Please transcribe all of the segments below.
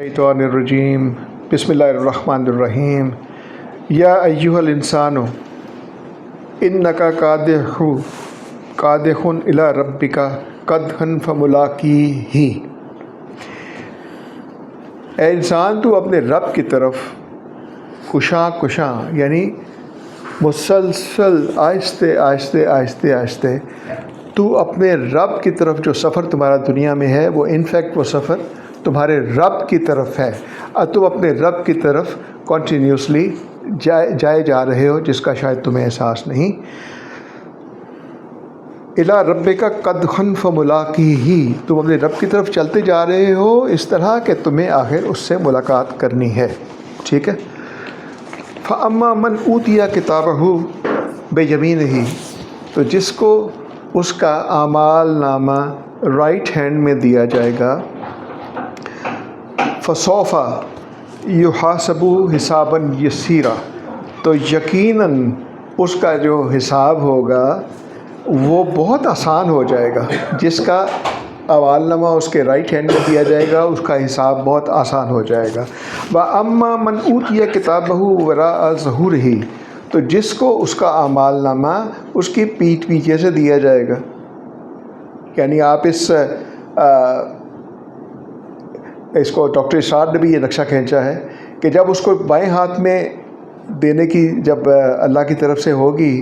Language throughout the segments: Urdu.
الرجیم بسم اللہ الرحمن الرحیم یا ایہا الانسان انکا قادح الی ربک قدحا فملاقیہ۔ اے انسان، تو اپنے رب کی طرف کشاں یعنی مسلسل آہستہ آہستہ تو اپنے رب کی طرف جو سفر تمہارا دنیا میں ہے وہ انفیکٹ وہ سفر تمہارے رب کی طرف ہے، اور تم اپنے رب کی طرف کنٹینیوسلی جائے جا رہے ہو، جس کا شاید تمہیں احساس نہیں۔ الی ربک قدحا فملاقیہ، تم اپنے رب کی طرف چلتے جا رہے ہو اس طرح کہ تمہیں آخر اس سے ملاقات کرنی ہے، ٹھیک ہے۔ فاما من اوتی کتابہ بیمینہ، تو جس کو اس کا اعمال نامہ رائٹ ہینڈ میں دیا جائے گا، فسوف یحاسب حسابا یسیرا، تو یقیناً اس کا جو حساب ہوگا وہ بہت آسان ہو جائے گا۔ جس کا اعمال نامہ اس کے رائٹ ہینڈ میں دیا جائے گا اس کا حساب بہت آسان ہو جائے گا۔ وَأَمَّا مَنْ أُوتِيَ كِتَابَهُ وَرَاءَ ظُهُورِهِ، تو جس کو اس کا اعمال نامہ اس کی پیٹھ پیچھے سے دیا جائے گا، یعنی آپ اس کو ڈاکٹر اشار نے بھی یہ نقشہ کھینچا ہے کہ جب اس کو بائیں ہاتھ میں دینے کی جب اللہ کی طرف سے ہوگی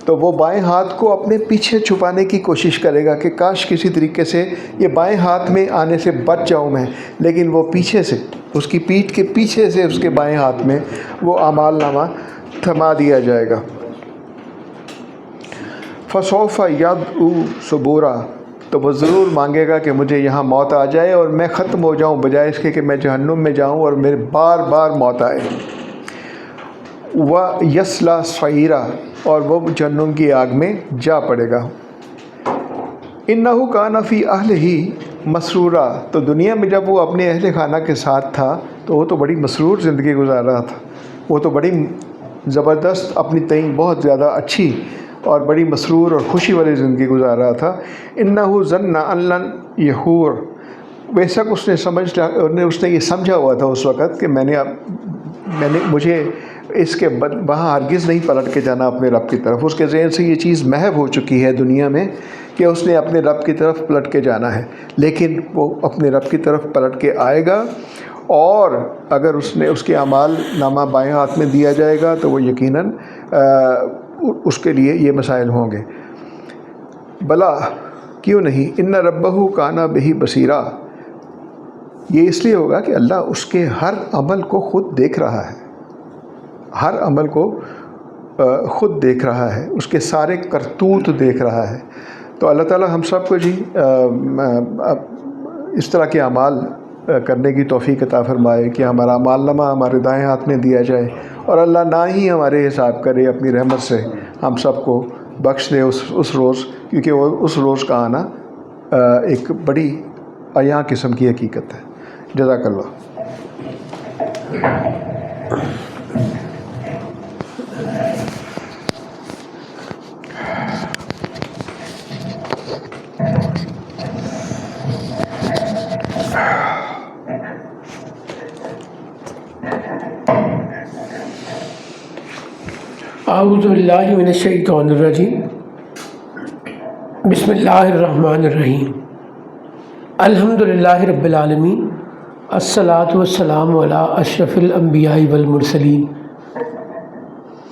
تو وہ بائیں ہاتھ کو اپنے پیچھے چھپانے کی کوشش کرے گا کہ کاش کسی طریقے سے یہ بائیں ہاتھ میں آنے سے بچ جاؤں میں، لیکن وہ پیچھے سے اس کی پیٹھ کے پیچھے سے اس کے بائیں ہاتھ میں وہ اعمال نامہ تھما دیا جائے گا۔ فسوف یدعو ثبورا، تو وہ ضرور مانگے گا کہ مجھے یہاں موت آ جائے اور میں ختم ہو جاؤں، بجائے اس کے کہ میں جہنم میں جاؤں اور میرے بار بار موت آئے۔ وَيَصْلَىٰ سَعِيرًا، اور وہ جہنم کی آگ میں جا پڑے گا۔ إِنَّهُ كَانَ فِي أَهْلِهِ مَسْرُورًا، تو دنیا میں جب وہ اپنے اہل خانہ کے ساتھ تھا تو وہ تو بڑی مسرور زندگی گزار رہا تھا، وہ تو بڑی زبردست، اپنی تئیں بہت زیادہ اچھی اور بڑی مسرور اور خوشی والی زندگی گزار رہا تھا۔ إِنَّهُ ظَنَّ أَن لَّن يَحُورَ، بے شک اس نے یہ سمجھا ہوا تھا اس وقت کہ مجھے اس کے وہاں ہرگز نہیں پلٹ کے جانا اپنے رب کی طرف۔ اس کے ذہن سے یہ چیز محو ہو چکی ہے دنیا میں کہ اس نے اپنے رب کی طرف پلٹ کے جانا ہے، لیکن وہ اپنے رب کی طرف پلٹ کے آئے گا، اور اگر اس کے اعمال نامہ بائیں ہاتھ میں دیا جائے گا تو وہ یقیناً اس کے لیے یہ مسائل ہوں گے۔ بلا، کیوں نہیں، ان ربہ کان بہ بصیرا، یہ اس لیے ہوگا کہ اللہ اس کے ہر عمل کو خود دیکھ رہا ہے، ہر عمل کو خود دیکھ رہا ہے، اس کے سارے کرتوت دیکھ رہا ہے۔ تو اللہ تعالی ہم سب کو جی اس طرح کے اعمال کرنے کی توفیق عطا فرمائے کہ ہمارا اعمال نامہ ہمارے دائیں ہاتھ میں دیا جائے، اور اللہ نہ ہی ہمارے حساب کرے، اپنی رحمت سے ہم سب کو بخش دے اس روز، کیونکہ وہ اس روز کا آنا ایک بڑی عیاں قسم کی حقیقت ہے۔ جزاک اللہ۔ اعوذ باللہ من الشیطان الرجیم، بسم اللہ الرحمن الرحیم، الحمد للہ رب العالمین، الصلاۃ والسلام علی اشرف الانبیاء والمرسلین۔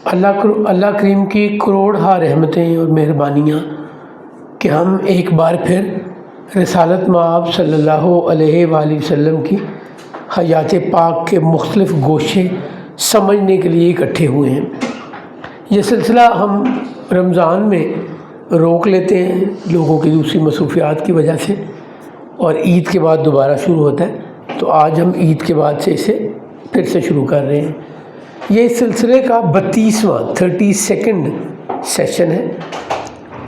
اللہ کریم کی کروڑ ہا رحمتیں اور مہربانیاں کہ ہم ایک بار پھر رسالت مآب صلی اللہ علیہ وآلہ وسلم کی حیات پاک کے مختلف گوشے سمجھنے کے لیے اکٹھے ہوئے ہیں۔ یہ سلسلہ ہم رمضان میں روک لیتے ہیں لوگوں کی دوسری مصروفیات کی وجہ سے، اور عید کے بعد دوبارہ شروع ہوتا ہے، تو آج ہم عید کے بعد سے اسے پھر سے شروع کر رہے ہیں۔ یہ اس سلسلے کا 32واں سیشن ہے،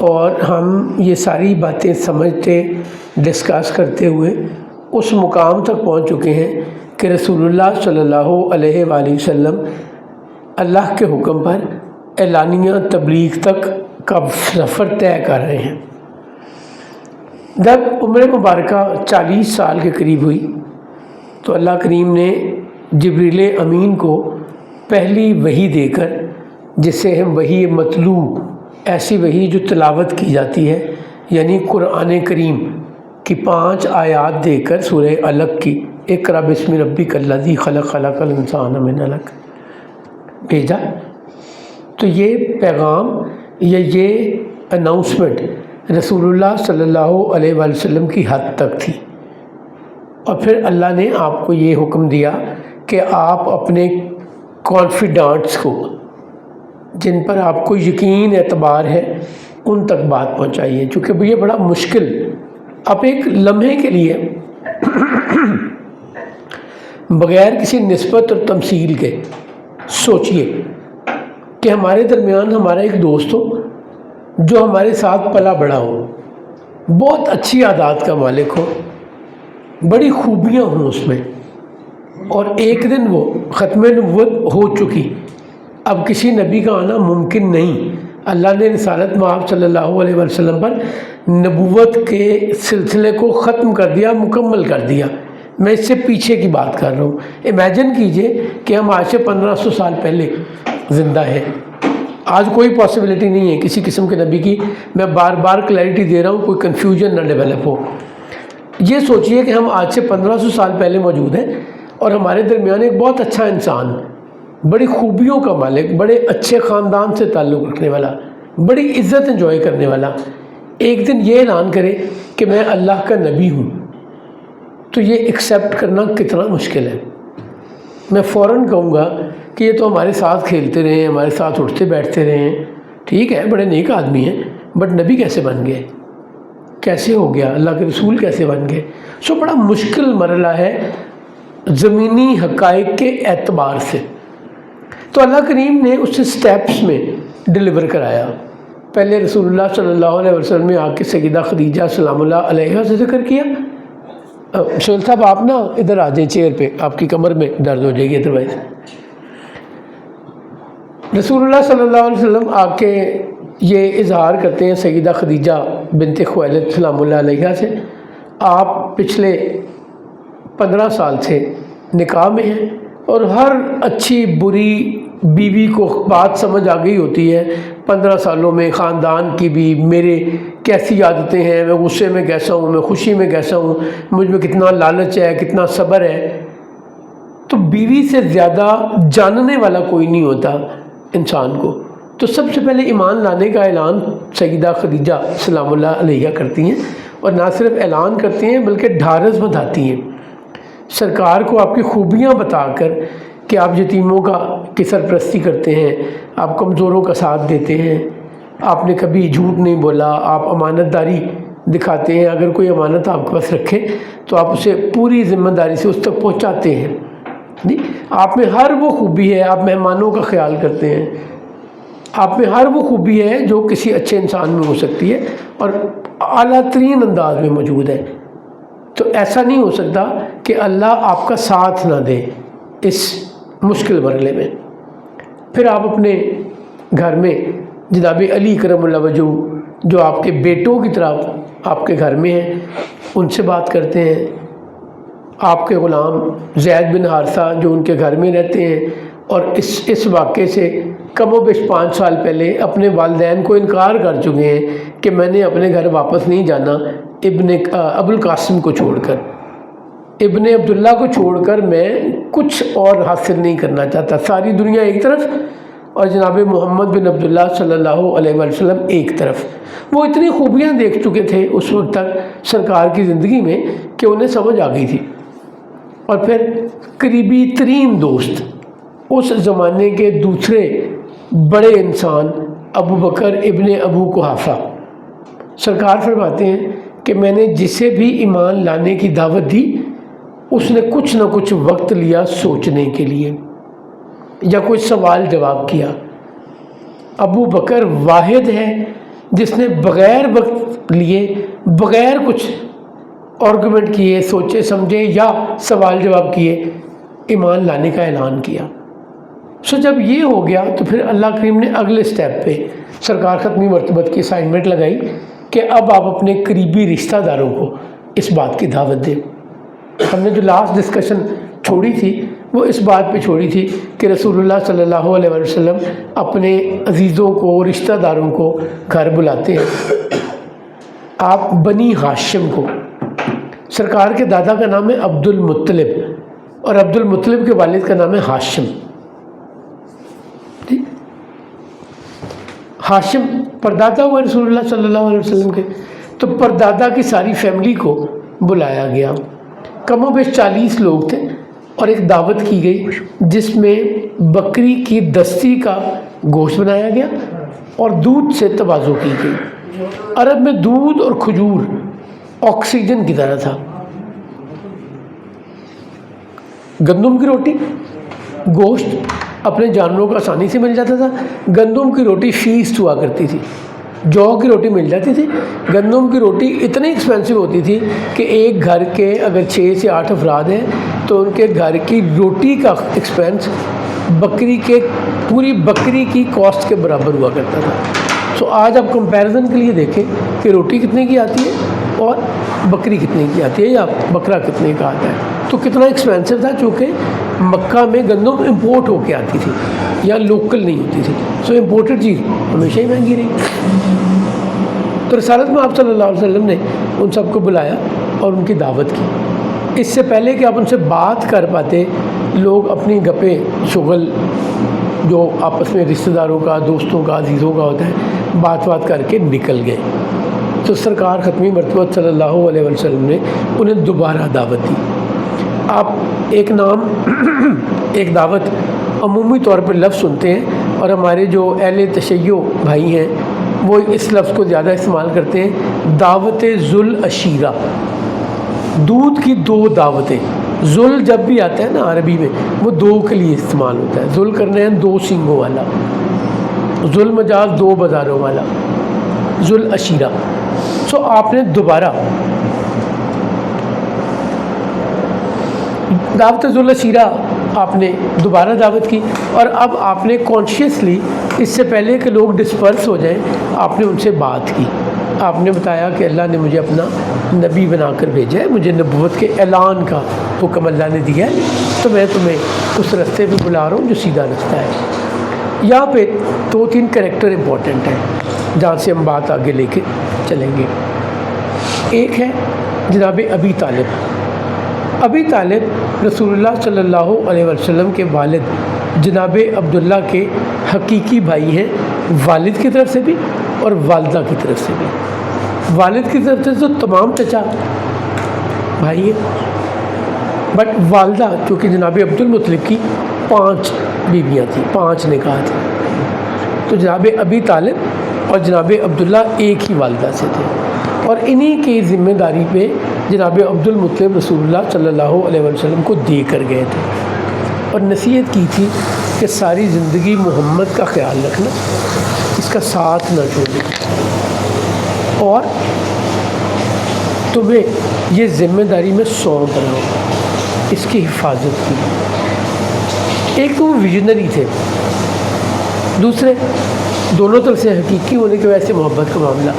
اور ہم یہ ساری باتیں سمجھتے ڈسکس کرتے ہوئے اس مقام تک پہنچ چکے ہیں کہ رسول اللہ صلی اللہ علیہ وآلہ وسلم اللہ کے حکم پر اعلانیہ تبلیغ تک کا سفر طے کر رہے ہیں۔ جب عمر مبارکہ 40 سال کے قریب ہوئی تو اللہ کریم نے جبریل امین کو پہلی وحی دے کر، جسے ہم وحی متلو، ایسی وحی جو تلاوت کی جاتی ہے، یعنی قرآن کریم کی 5 آیات دے کر سورہ علق کی اقرأ بسم ربک الذی خلق خلق الانسان من علق بھیجا۔ تو یہ پیغام یا یہ اناؤنسمنٹ رسول اللہ صلی اللہ علیہ وآلہ وسلم کی حد تک تھی، اور پھر اللہ نے آپ کو یہ حکم دیا کہ آپ اپنے کانفیڈانٹس کو، جن پر آپ کو یقین اعتبار ہے، ان تک بات پہنچائیے، چونکہ یہ بڑا مشکل، آپ ایک لمحے کے لیے بغیر کسی نسبت اور تمثیل کے سوچئے کہ ہمارے درمیان ہمارا ایک دوست ہو جو ہمارے ساتھ پلا بڑا ہو، بہت اچھی عادات کا مالک ہو، بڑی خوبیاں ہوں اس میں، اور ایک دن وہ ختم نبوت ہو چکی، اب کسی نبی کا آنا ممکن نہیں، اللہ نے رسالت مآب صلی اللہ علیہ وسلم پر نبوت کے سلسلے کو ختم کر دیا، مکمل کر دیا۔ میں اس سے پیچھے کی بات کر رہا ہوں۔ امیجن کیجئے کہ ہم آج سے 1500 سال پہلے زندہ ہیں، آج کوئی پاسبلٹی نہیں ہے کسی قسم کے نبی کی، میں بار بار کلیئرٹی دے رہا ہوں، کوئی کنفیوژن نہ ڈیولپ ہو۔ یہ سوچئے کہ ہم آج سے 1500 سال پہلے موجود ہیں، اور ہمارے درمیان ایک بہت اچھا انسان، بڑی خوبیوں کا مالک، بڑے اچھے خاندان سے تعلق رکھنے والا، بڑی عزت انجوائے کرنے والا، ایک دن یہ اعلان کرے کہ میں اللہ کا نبی ہوں، تو یہ ایکسیپٹ کرنا کتنا مشکل ہے۔ میں فوراً کہوں گا کہ یہ تو ہمارے ساتھ کھیلتے رہے ہیں، ہمارے ساتھ اٹھتے بیٹھتے رہے ہیں، ٹھیک ہے، بڑے نیک آدمی ہیں، بٹ نبی کیسے بن گئے، کیسے ہو گیا، اللہ کے رسول کیسے بن گئے؟ سو بڑا مشکل مرحلہ ہے زمینی حقائق کے اعتبار سے۔ تو اللہ کریم نے اسے سٹیپس میں ڈیلیور کرایا۔ پہلے رسول اللہ صلی اللہ علیہ وسلم نے آ کے سیدہ خدیجہ سلام اللہ علیہا سے ذکر کیا۔ سہیل صاحب آپ نا ادھر آ جائیں چیئر پہ، آپ کی کمر میں درد ہو جائے گی ادروائز۔ رسول اللہ صلی اللہ علیہ وسلم آ کے یہ اظہار کرتے ہیں سیدہ خدیجہ بنت خویلد سلام اللہ علیہا سے، آپ پچھلے 15 سال سے نکاح میں ہیں، اور ہر اچھی بری بیوی کو بات سمجھ آ گئی ہوتی ہے 15 سالوں میں، خاندان کی بھی، میرے کیسی عادتیں ہیں، میں غصے میں کیسا ہوں، میں خوشی میں کیسا ہوں، مجھ میں کتنا لالچ ہے، کتنا صبر ہے۔ تو بیوی سے زیادہ جاننے والا کوئی نہیں ہوتا انسان کو۔ تو سب سے پہلے ایمان لانے کا اعلان سیدہ خدیجہ سلام اللہ علیہا کرتی ہیں، اور نہ صرف اعلان کرتی ہیں بلکہ ڈھارس بندھاتی ہیں سرکار کو آپ کی خوبیاں بتا کر کہ آپ یتیموں کی سرپرستی کرتے ہیں، آپ کمزوروں کا ساتھ دیتے ہیں، آپ نے کبھی جھوٹ نہیں بولا، آپ امانت داری دکھاتے ہیں، اگر کوئی امانت آپ کے پاس رکھے تو آپ اسے پوری ذمہ داری سے اس تک پہنچاتے ہیں، نہیں، آپ میں ہر وہ خوبی ہے، آپ مہمانوں کا خیال کرتے ہیں، آپ میں ہر وہ خوبی ہے جو کسی اچھے انسان میں ہو سکتی ہے اور اعلیٰ ترین انداز میں موجود ہے۔ تو ایسا نہیں ہو سکتا کہ اللہ آپ کا ساتھ نہ دے اس مشکل مرحلے میں۔ پھر آپ اپنے گھر میں جناب علی کرم اللہ وجہ جو آپ کے بیٹوں کی طرح آپ کے گھر میں ہیں، ان سے بات کرتے ہیں، آپ کے غلام زید بن حارثہ جو ان کے گھر میں رہتے ہیں، اور اس واقعے سے کم و بیش 5 سال پہلے اپنے والدین کو انکار کر چکے ہیں کہ میں نے اپنے گھر واپس نہیں جانا ابو القاسم کو چھوڑ کر، ابن عبداللہ کو چھوڑ کر میں کچھ اور حاصل نہیں کرنا چاہتا، ساری دنیا ایک طرف اور جناب محمد بن عبداللہ صلی اللہ علیہ وسلم ایک طرف۔ وہ اتنی خوبیاں دیکھ چکے تھے اس وقت تک سرکار کی زندگی میں کہ انہیں سمجھ آ گئی تھی۔ اور پھر قریبی ترین دوست، اس زمانے کے دوسرے بڑے انسان ابو بکر ابن ابو قحافہ، سرکار فرماتے ہیں کہ میں نے جسے بھی ایمان لانے کی دعوت دی اس نے کچھ نہ کچھ وقت لیا سوچنے کے لیے یا کوئی سوال جواب کیا۔ ابو بکر واحد ہے جس نے بغیر وقت لیے، بغیر کچھ آرگومنٹ کیے، سوچے سمجھے یا سوال جواب کیے، ایمان لانے کا اعلان کیا۔ جب یہ ہو گیا تو پھر اللہ کریم نے اگلے سٹیپ پہ سرکار ختمی مرتبت کی اسائنمنٹ لگائی کہ اب آپ اپنے قریبی رشتہ داروں کو اس بات کی دعوت دیں۔ ہم نے جو لاسٹ ڈسکشن چھوڑی تھی وہ اس بات پہ چھوڑی تھی کہ رسول اللہ صلی اللہ علیہ وسلم اپنے عزیزوں کو، رشتہ داروں کو گھر بلاتے ہیں۔ آپ بنی ہاشم کو، سرکار کے دادا کا نام ہے عبد المطلب اور عبد المطلب کے والد کا نام ہے ہاشم۔ ٹھیک، ہاشم پردادا ہوئے رسول اللہ صلی اللہ علیہ وسلم کے، تو پردادا کی ساری فیملی کو بلایا گیا، کم و بیش 40 لوگ تھے، اور ایک دعوت کی گئی جس میں بکری کی دستی کا گوشت بنایا گیا اور دودھ سے تواضع کی گئی۔ عرب میں دودھ اور کھجور آکسیجن کی طرح تھا۔ گندم کی روٹی، گوشت اپنے جانوروں کو آسانی سے مل جاتا تھا، گندم کی روٹی فیسٹ ہوا کرتی تھی، جو کی روٹی مل جاتی تھی۔ گندم کی روٹی اتنی ایکسپینسو ہوتی تھی کہ ایک گھر کے اگر 6 سے 8 افراد ہیں تو ان کے گھر کی روٹی کا ایکسپینس پوری بکری کی کاسٹ کے برابر ہوا کرتا تھا۔ سو آج آپ کمپیریزن کے لیے دیکھیں کہ روٹی کتنے کی آتی ہے اور بکری کتنے کی آتی ہے یا بکرا کتنے کا آتا ہے، تو کتنا ایکسپینسو تھا، چونکہ مکہ میں گندم امپورٹ ہو کے آتی تھی یا لوکل نہیں ہوتی تھی، سو امپورٹڈ چیز ہمیشہ ہی مہنگی رہی۔ تو رسالت میں آپ صلی اللہ علیہ وسلم نے ان سب کو بلایا اور ان کی دعوت کی۔ اس سے پہلے کہ آپ ان سے بات کر پاتے، لوگ اپنی گپیں شغل جو آپس میں رشتہ داروں کا، دوستوں کا، عزیزوں کا ہوتا ہے، بات کر کے نکل گئے۔ تو سرکار ختمی مرتبہ صلی اللہ علیہ وسلم نے انہیں دوبارہ دعوت دی۔ آپ ایک نام ایک دعوت عمومی طور پر لفظ سنتے ہیں، اور ہمارے جو اہل تشیع بھائی ہیں وہ اس لفظ کو زیادہ استعمال کرتے ہیں، دعوت ذل عشیرہ، دودھ کی 2 دعوتیں۔ ذل جب بھی آتا ہے نا عربی میں، وہ 2 کے لیے استعمال ہوتا ہے۔ ذل کرنے ہیں 2 سینگوں والا، ذل مجاز 2 بازاروں والا، ذل عشیرہ۔ سو آپ نے دوبارہ دعوت ذل عشیرہ آپ نے دوبارہ دعوت کی، اور اب آپ نے کانشیسلی اس سے پہلے کہ لوگ ڈسپرس ہو جائیں آپ نے ان سے بات کی۔ آپ نے بتایا کہ اللہ نے مجھے اپنا نبی بنا کر بھیجا ہے، مجھے نبوت کے اعلان کا حکم اللہ نے دیا ہے، تو میں تمہیں اس رستے پہ بلا رہا ہوں جو سیدھا رستہ ہے۔ یہاں پہ 2-3 کریکٹر امپورٹنٹ ہیں جہاں سے ہم بات آگے لے کے چلیں گے۔ ایک ہے جناب ابی طالب۔ ابی طالب رسول اللہ صلی اللہ علیہ وسلم کے والد جناب عبداللہ کے حقیقی بھائی ہیں، والد کی طرف سے بھی اور والدہ کی طرف سے بھی۔ والد کی طرف سے تو تمام چچا بھائی ہیں، بٹ والدہ چونکہ جناب عبد المطلب کی 5 بیویاں تھیں، 5 نکاح تھیں، تو جناب ابی طالب اور جناب عبداللہ ایک ہی والدہ سے تھے، اور انہی کی ذمہ داری پہ جناب عبد المطلب رسول اللہ صلی اللہ علیہ وسلم کو دے کر گئے تھے، اور نصیحت کی تھی کہ ساری زندگی محمد کا خیال رکھنا، اس کا ساتھ نہ چھوڑنا، اور تمہیں یہ ذمہ داری میں سونپ رہا ہوں، اس کی حفاظت کی۔ ایک تو وہ ویژنری تھے، دوسرے دونوں طرف سے حقیقی ہونے کی وجہ سے محبت کا معاملہ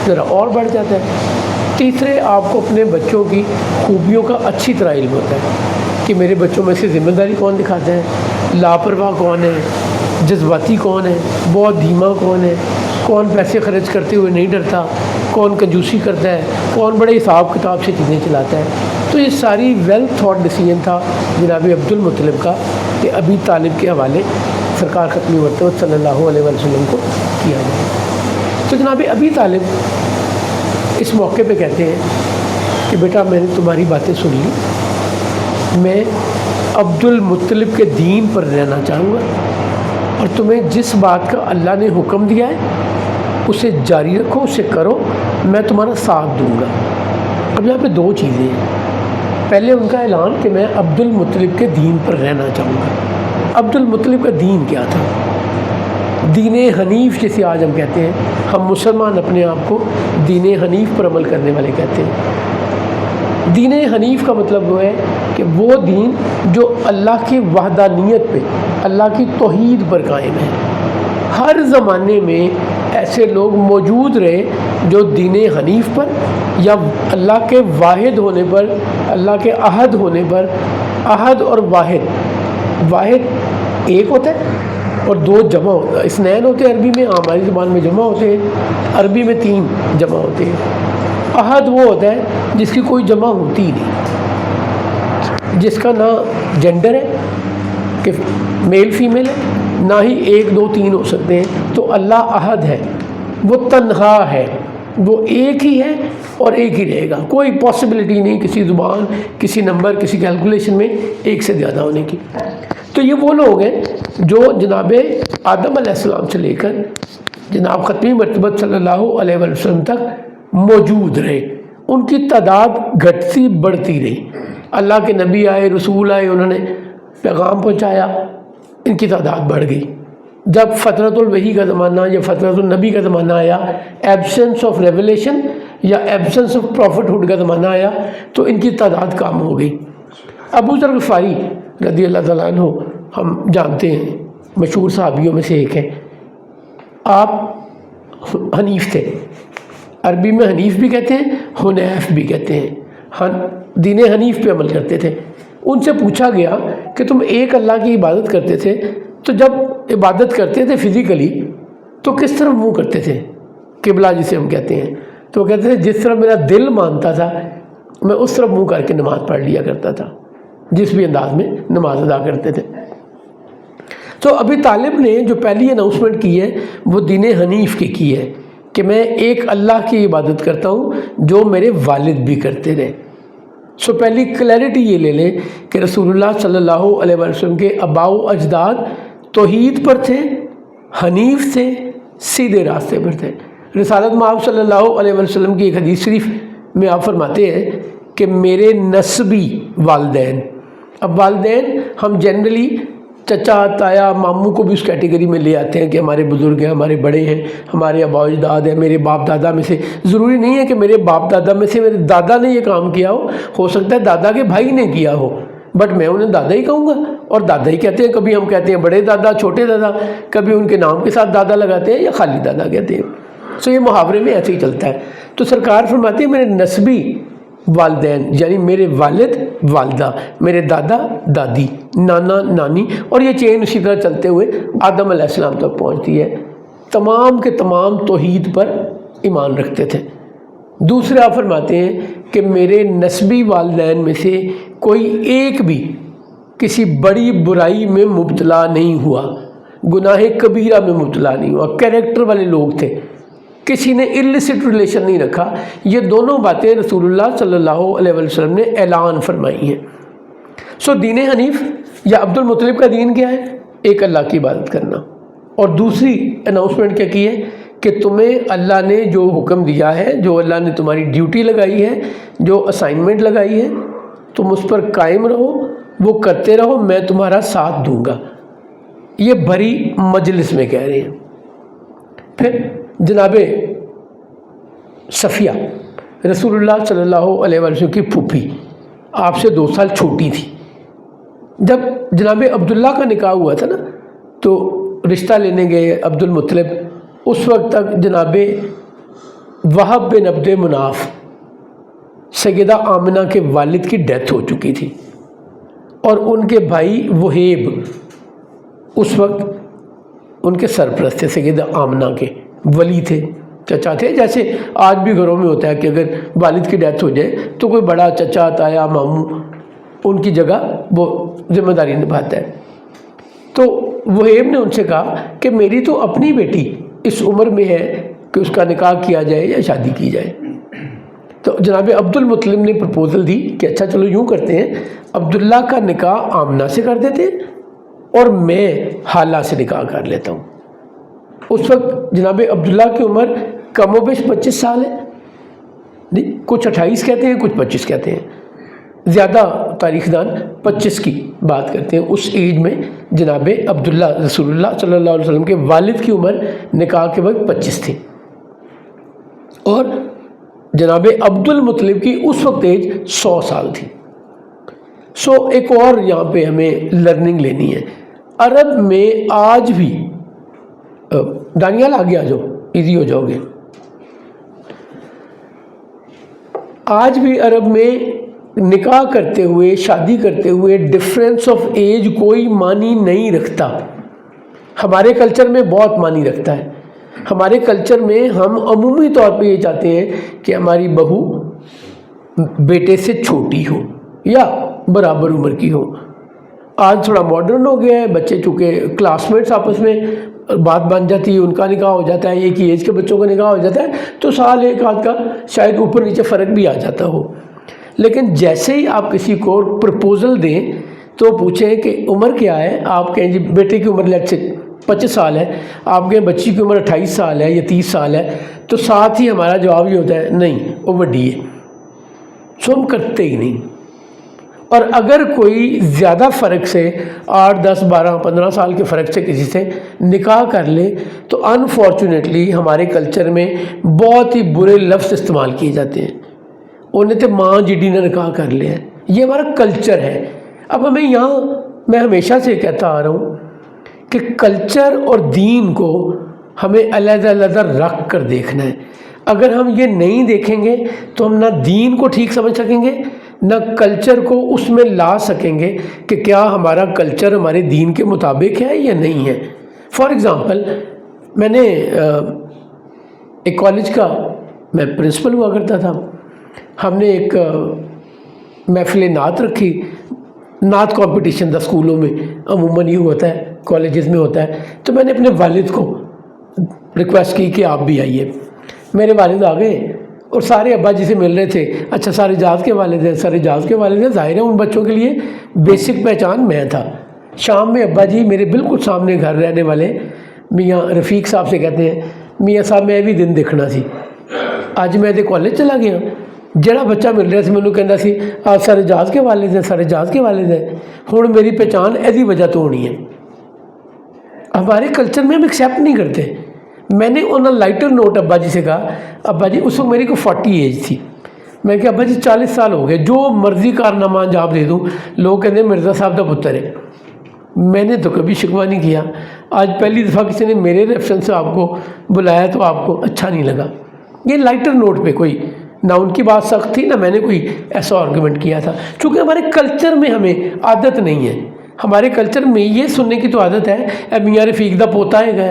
ذرا اور بڑھ جاتا ہے۔ تیسرے آپ کو اپنے بچوں کی خوبیوں کا اچھی طرح علم ہوتا ہے کہ میرے بچوں میں سے ذمہ داری کون دکھاتا ہے، لاپرواہ کون ہے، جذباتی کون ہے، بہت دھیما کون ہے، کون پیسے خرچ کرتے ہوئے نہیں ڈرتا، کون کنجوسی کرتا ہے، کون بڑے حساب کتاب سے چیزیں چلاتا ہے۔ تو یہ ساری ویل تھاٹ ڈیسیژن تھا جناب عبد المطلب کا کہ ابی طالب کے حوالے سرکار ختمی مرتبہ صلی اللہ علیہ وسلم کو کیا جائے۔ تو جناب ابی طالب اس موقع پہ کہتے ہیں کہ بیٹا میں نے تمہاری باتیں سن لی، میں عبد المطلب کے دین پر رہنا چاہوں گا، اور تمہیں جس بات کا اللہ نے حکم دیا ہے اسے جاری رکھو، اسے کرو، میں تمہارا ساتھ دوں گا۔ اب یہاں پہ 2 چیزیں ہیں۔ پہلے ان کا اعلان کہ میں عبد المطلب کے دین پر رہنا چاہوں گا۔ عبد المطلب کا دین کیا تھا؟ دین حنیف جسے آج ہم کہتے ہیں، ہم مسلمان اپنے آپ کو دین حنیف پر عمل کرنے والے کہتے ہیں۔ دین حنیف کا مطلب وہ ہے کہ وہ دین جو اللہ کی وحدانیت پہ، اللہ کی توحید پر قائم ہے۔ ہر زمانے میں ایسے لوگ موجود رہے جو دین حنیف پر یا اللہ کے واحد ہونے پر، اللہ کے احد ہونے پر، احد اور واحد ایک ہوتا ہے اور دو جمع ہوتا ہے، اثنین ہوتے ہیں عربی میں، ہماری زبان میں جمع ہوتے ہیں، عربی میں 3 جمع ہوتے ہیں۔ احد وہ ہوتا ہے جس کی کوئی جمع ہوتی ہی نہیں، جس کا نہ جینڈر ہے کہ میل فیمیل ہے، نہ ہی 1 2 3 ہو سکتے ہیں۔ تو اللہ احد ہے، وہ تنہا ہے، وہ ایک ہی ہے اور ایک ہی رہے گا، کوئی پاسبلٹی نہیں کسی زبان، کسی نمبر، کسی کیلکولیشن میں ایک سے زیادہ ہونے کی۔ تو یہ وہ لوگ ہیں جو جناب آدم علیہ السلام سے لے کر جناب ختمی مرتبہ صلی اللہ علیہ وسلم تک موجود رہے، ان کی تعداد گھٹتی بڑھتی رہی، اللہ کے نبی آئے، رسول آئے، انہوں نے پیغام پہنچایا، ان کی تعداد بڑھ گئی۔ جب فترۃ الوحی کا زمانہ یا فترۃ النبی کا زمانہ آیا، ایبسنس آف ریولیشن یا ایبسنس آف پروفٹ ہوڈ کا زمانہ آیا، تو ان کی تعداد کم ہو گئی۔ ابو ذر غفاری رضی اللہ تعالیٰ عنہ ہم جانتے ہیں، مشہور صحابیوں میں سے ایک ہیں۔ آپ حنیف تھے، عربی میں حنیف بھی کہتے ہیں، حنیف بھی کہتے ہیں، دین حنیف پہ عمل کرتے تھے۔ ان سے پوچھا گیا کہ تم ایک اللہ کی عبادت کرتے تھے، تو جب عبادت کرتے تھے فزیکلی تو کس طرف منہ کرتے تھے؟ قبلہ جسے ہم کہتے ہیں۔ تو وہ کہتے تھے جس طرح میرا دل مانتا تھا میں اس طرف منہ کر کے نماز پڑھ لیا کرتا تھا، جس بھی انداز میں نماز ادا کرتے تھے۔ تو ابی طالب نے جو پہلی اناؤنسمنٹ کی ہے وہ دین حنیف کی ہے کہ میں ایک اللہ کی عبادت کرتا ہوں جو میرے والد بھی کرتے رہے۔ سو پہلی کلیئرٹی یہ لے لیں کہ رسول اللہ صلی اللہ علیہ وسلم کے آباء و اجداد توحید پر تھے، حنیف تھے، سیدھے راستے پر تھے۔ رسالت میں آپ صلی اللہ علیہ وسلم کی ایک حدیث شریف میں آپ فرماتے ہیں کہ میرے نسبی والدین، اب والدین ہم جنرلی چچا، تایا، ماموں کو بھی اس کیٹیگری میں لے آتے ہیں کہ ہمارے بزرگ ہیں، ہمارے بڑے ہیں، ہمارے آباء و اجداد ہیں، میرے باپ دادا میں سے۔ ضروری نہیں ہے کہ میرے باپ دادا میں سے میرے دادا نے یہ کام کیا ہو سکتا ہے دادا کے بھائی نے کیا ہو، بٹ میں انہیں دادا ہی کہوں گا، اور دادا ہی کہتے ہیں۔ کبھی ہم کہتے ہیں بڑے دادا، چھوٹے دادا، کبھی ان کے نام کے ساتھ دادا لگاتے ہیں یا خالی دادا کہتے ہیں۔ سو یہ محاورے میں ایسے ہی چلتا ہے۔ تو سرکار فرماتی ہے میرے نسبی والدین، یعنی میرے والد والدہ، میرے دادا دادی، نانا نانی، اور یہ چین اسی طرح چلتے ہوئے آدم علیہ السلام تک پہنچتی ہے، تمام کے تمام توحید پر ایمان رکھتے تھے۔ دوسرے آپ فرماتے ہیں کہ میرے نسبی والدین میں سے کوئی ایک بھی کسی بڑی برائی میں مبتلا نہیں ہوا، گناہ کبیرہ میں مبتلا نہیں ہوا، کیریکٹر والے لوگ تھے، کسی نے illicit ریلیشن نہیں رکھا۔ یہ دونوں باتیں رسول اللہ صلی اللہ علیہ وسلم نے اعلان فرمائی ہیں۔ سو دین حنیف یا عبد المطلب کا دین کیا ہے؟ ایک اللہ کی عبادت کرنا۔ اور دوسری اناؤنسمنٹ کیا کی ہے کہ تمہیں اللہ نے جو حکم دیا ہے، جو اللہ نے تمہاری ڈیوٹی لگائی ہے، جو اسائنمنٹ لگائی ہے، تم اس پر قائم رہو، وہ کرتے رہو، میں تمہارا ساتھ دوں گا۔ یہ بھری مجلس میں کہہ رہے ہیں۔ پھر جناب صفیہ رسول اللہ صلی اللہ علیہ وسلم کی پھوپھی، آپ سے 2 سال چھوٹی تھی۔ جب جناب عبداللہ کا نکاح ہوا تھا نا، تو رشتہ لینے گئے عبد المطلب، اس وقت تک جناب وہب بن عبد مناف سیدہ آمنہ کے والد کی ڈیتھ ہو چکی تھی، اور ان کے بھائی وہیب اس وقت ان کے سرپرست تھے، سیدہ آمنہ کے ولی تھے، چچا تھے۔ جیسے آج بھی گھروں میں ہوتا ہے کہ اگر والد کی ڈیتھ ہو جائے تو کوئی بڑا چچا، تایا، ماموں ان کی جگہ وہ ذمہ داری نبھاتا ہے۔ تو وہیب نے ان سے کہا کہ میری تو اپنی بیٹی اس عمر میں ہے کہ اس کا نکاح کیا جائے یا شادی کی جائے۔ تو جناب عبد المطلب نے پرپوزل دی کہ اچھا چلو یوں کرتے ہیں، عبداللہ کا نکاح آمنہ سے کر دیتے ہیں اور میں حالہ سے نکاح کر لیتا ہوں۔ اس وقت جناب عبداللہ کی عمر کم و بیش 25 سال ہے، کچھ 28 کہتے ہیں، کچھ 25 کہتے ہیں، زیادہ تاریخ دان 25 کی بات کرتے ہیں۔ اس ایج میں جناب عبداللہ رسول اللہ صلی اللہ علیہ وسلم کے والد کی عمر نکاح کے وقت 25 تھی، اور جناب عبد المطلب کی اس وقت ایج 100 سال تھی۔ سو ایک اور یہاں پہ ہمیں لرننگ لینی ہے۔ عرب میں آج بھی دانیال آگے آ جاؤ، ایزی ہو جاؤ گے. آج بھی عرب میں نکاح کرتے ہوئے، شادی کرتے ہوئے ڈفرینس آف ایج کوئی معنی نہیں رکھتا. ہمارے کلچر میں بہت معنی رکھتا ہے. ہمارے کلچر میں ہم عمومی طور پہ یہ چاہتے ہیں کہ ہماری بہو بیٹے سے چھوٹی ہو یا برابر عمر کی ہو. آج تھوڑا ماڈرن ہو گیا ہے، بچے چونکہ کلاس میٹس آپس میں بات بن جاتی ہے، ان کا نکاح ہو جاتا ہے، ایک ہی ایج کے بچوں کا نکاح ہو جاتا ہے، تو سال ایک آدھ کا شاید اوپر نیچے فرق بھی آ جاتا ہو. لیکن جیسے ہی آپ کسی کو پرپوزل دیں تو پوچھیں کہ عمر کیا ہے. آپ کہیں جی بیٹے کی عمر لیٹ سے 25 سال ہے، آپ کہیں بچی کی عمر 28 سال ہے یا 30 سال ہے، تو ساتھ ہی ہمارا جواب یہ ہوتا ہے نہیں وہ بڑی ہے. سو ہم کرتے ہی نہیں. اور اگر کوئی زیادہ فرق سے 8 10 12 15 سال کے فرق سے کسی سے نکاح کر لے تو انفارچونیٹلی ہمارے کلچر میں بہت ہی برے لفظ استعمال کیے جاتے ہیں. انہیں تو ماں جڈی نے نکاح کر لیا ہے. یہ ہمارا کلچر ہے. اب ہمیں یہاں میں ہمیشہ سے کہتا آ رہا ہوں کہ کلچر اور دین کو ہمیں علیحدہ علیحدہ رکھ کر دیکھنا ہے. اگر ہم یہ نہیں دیکھیں گے تو ہم نہ دین کو ٹھیک سمجھ سکیں گے، نہ کلچر کو اس میں لا سکیں گے کہ کیا ہمارا کلچر ہمارے دین کے مطابق ہے یا نہیں ہے. فار ایگزامپل، میں نے ایک کالج کا میں پرنسپل ہوا کرتا تھا. ہم نے ایک محفل نعت رکھی. نعت کمپٹیشن تھا اسکولوں میں، عموماً یہ ہوتا ہے، کالجز میں ہوتا ہے. تو میں نے اپنے والد کو ریکویسٹ کی کہ آپ بھی آئیے. میرے والد آ گئے اور سارے ابا جی سے مل رہے تھے. اچھا سارے جاز کے والد ہیں، سارے جاز کے والد ہیں. ظاہر ہے ان بچوں کے لیے بیسک پہچان میں تھا. شام میں ابا جی میرے بالکل سامنے گھر رہنے والے میاں رفیق صاحب سے کہتے ہیں میاں صاحب میں بھی دن دیکھنا سی، اج میں تے کالج چلا گیا. جڑا بچہ مل رہا سی مینوں کہندا سی آپ سارے جاز کے والد ہیں، سارے جاز کے والد ہیں. ہن میری پہچان ایسی وجہ تو ہونی ہے. ہمارے کلچر میں ہم ایکسیپٹ نہیں کرتے. میں نے آن اے لائٹر نوٹ ابا جی سے کہا ابا جی، اس وقت میری کو 40 ایج تھی. میں کہا ابا جی 40 سال ہو گئے، جو مرضی کارنامہ انجام دے دوں لوگ کہتے ہیں مرزا صاحب کا پتر ہے. میں نے تو کبھی شکوہ نہیں کیا. آج پہلی دفعہ کسی نے میرے ریفرنس سے آپ کو بلایا تو آپ کو اچھا نہیں لگا. یہ لائٹر نوٹ پہ کوئی نہ ان کی بات سخت تھی نہ میں نے کوئی ایسا آرگومنٹ کیا تھا. چونکہ ہمارے کلچر میں ہمیں عادت نہیں ہے. ہمارے کلچر میں یہ سننے کی تو عادت ہے اے میاں رفیق دا پوتا ہے گا،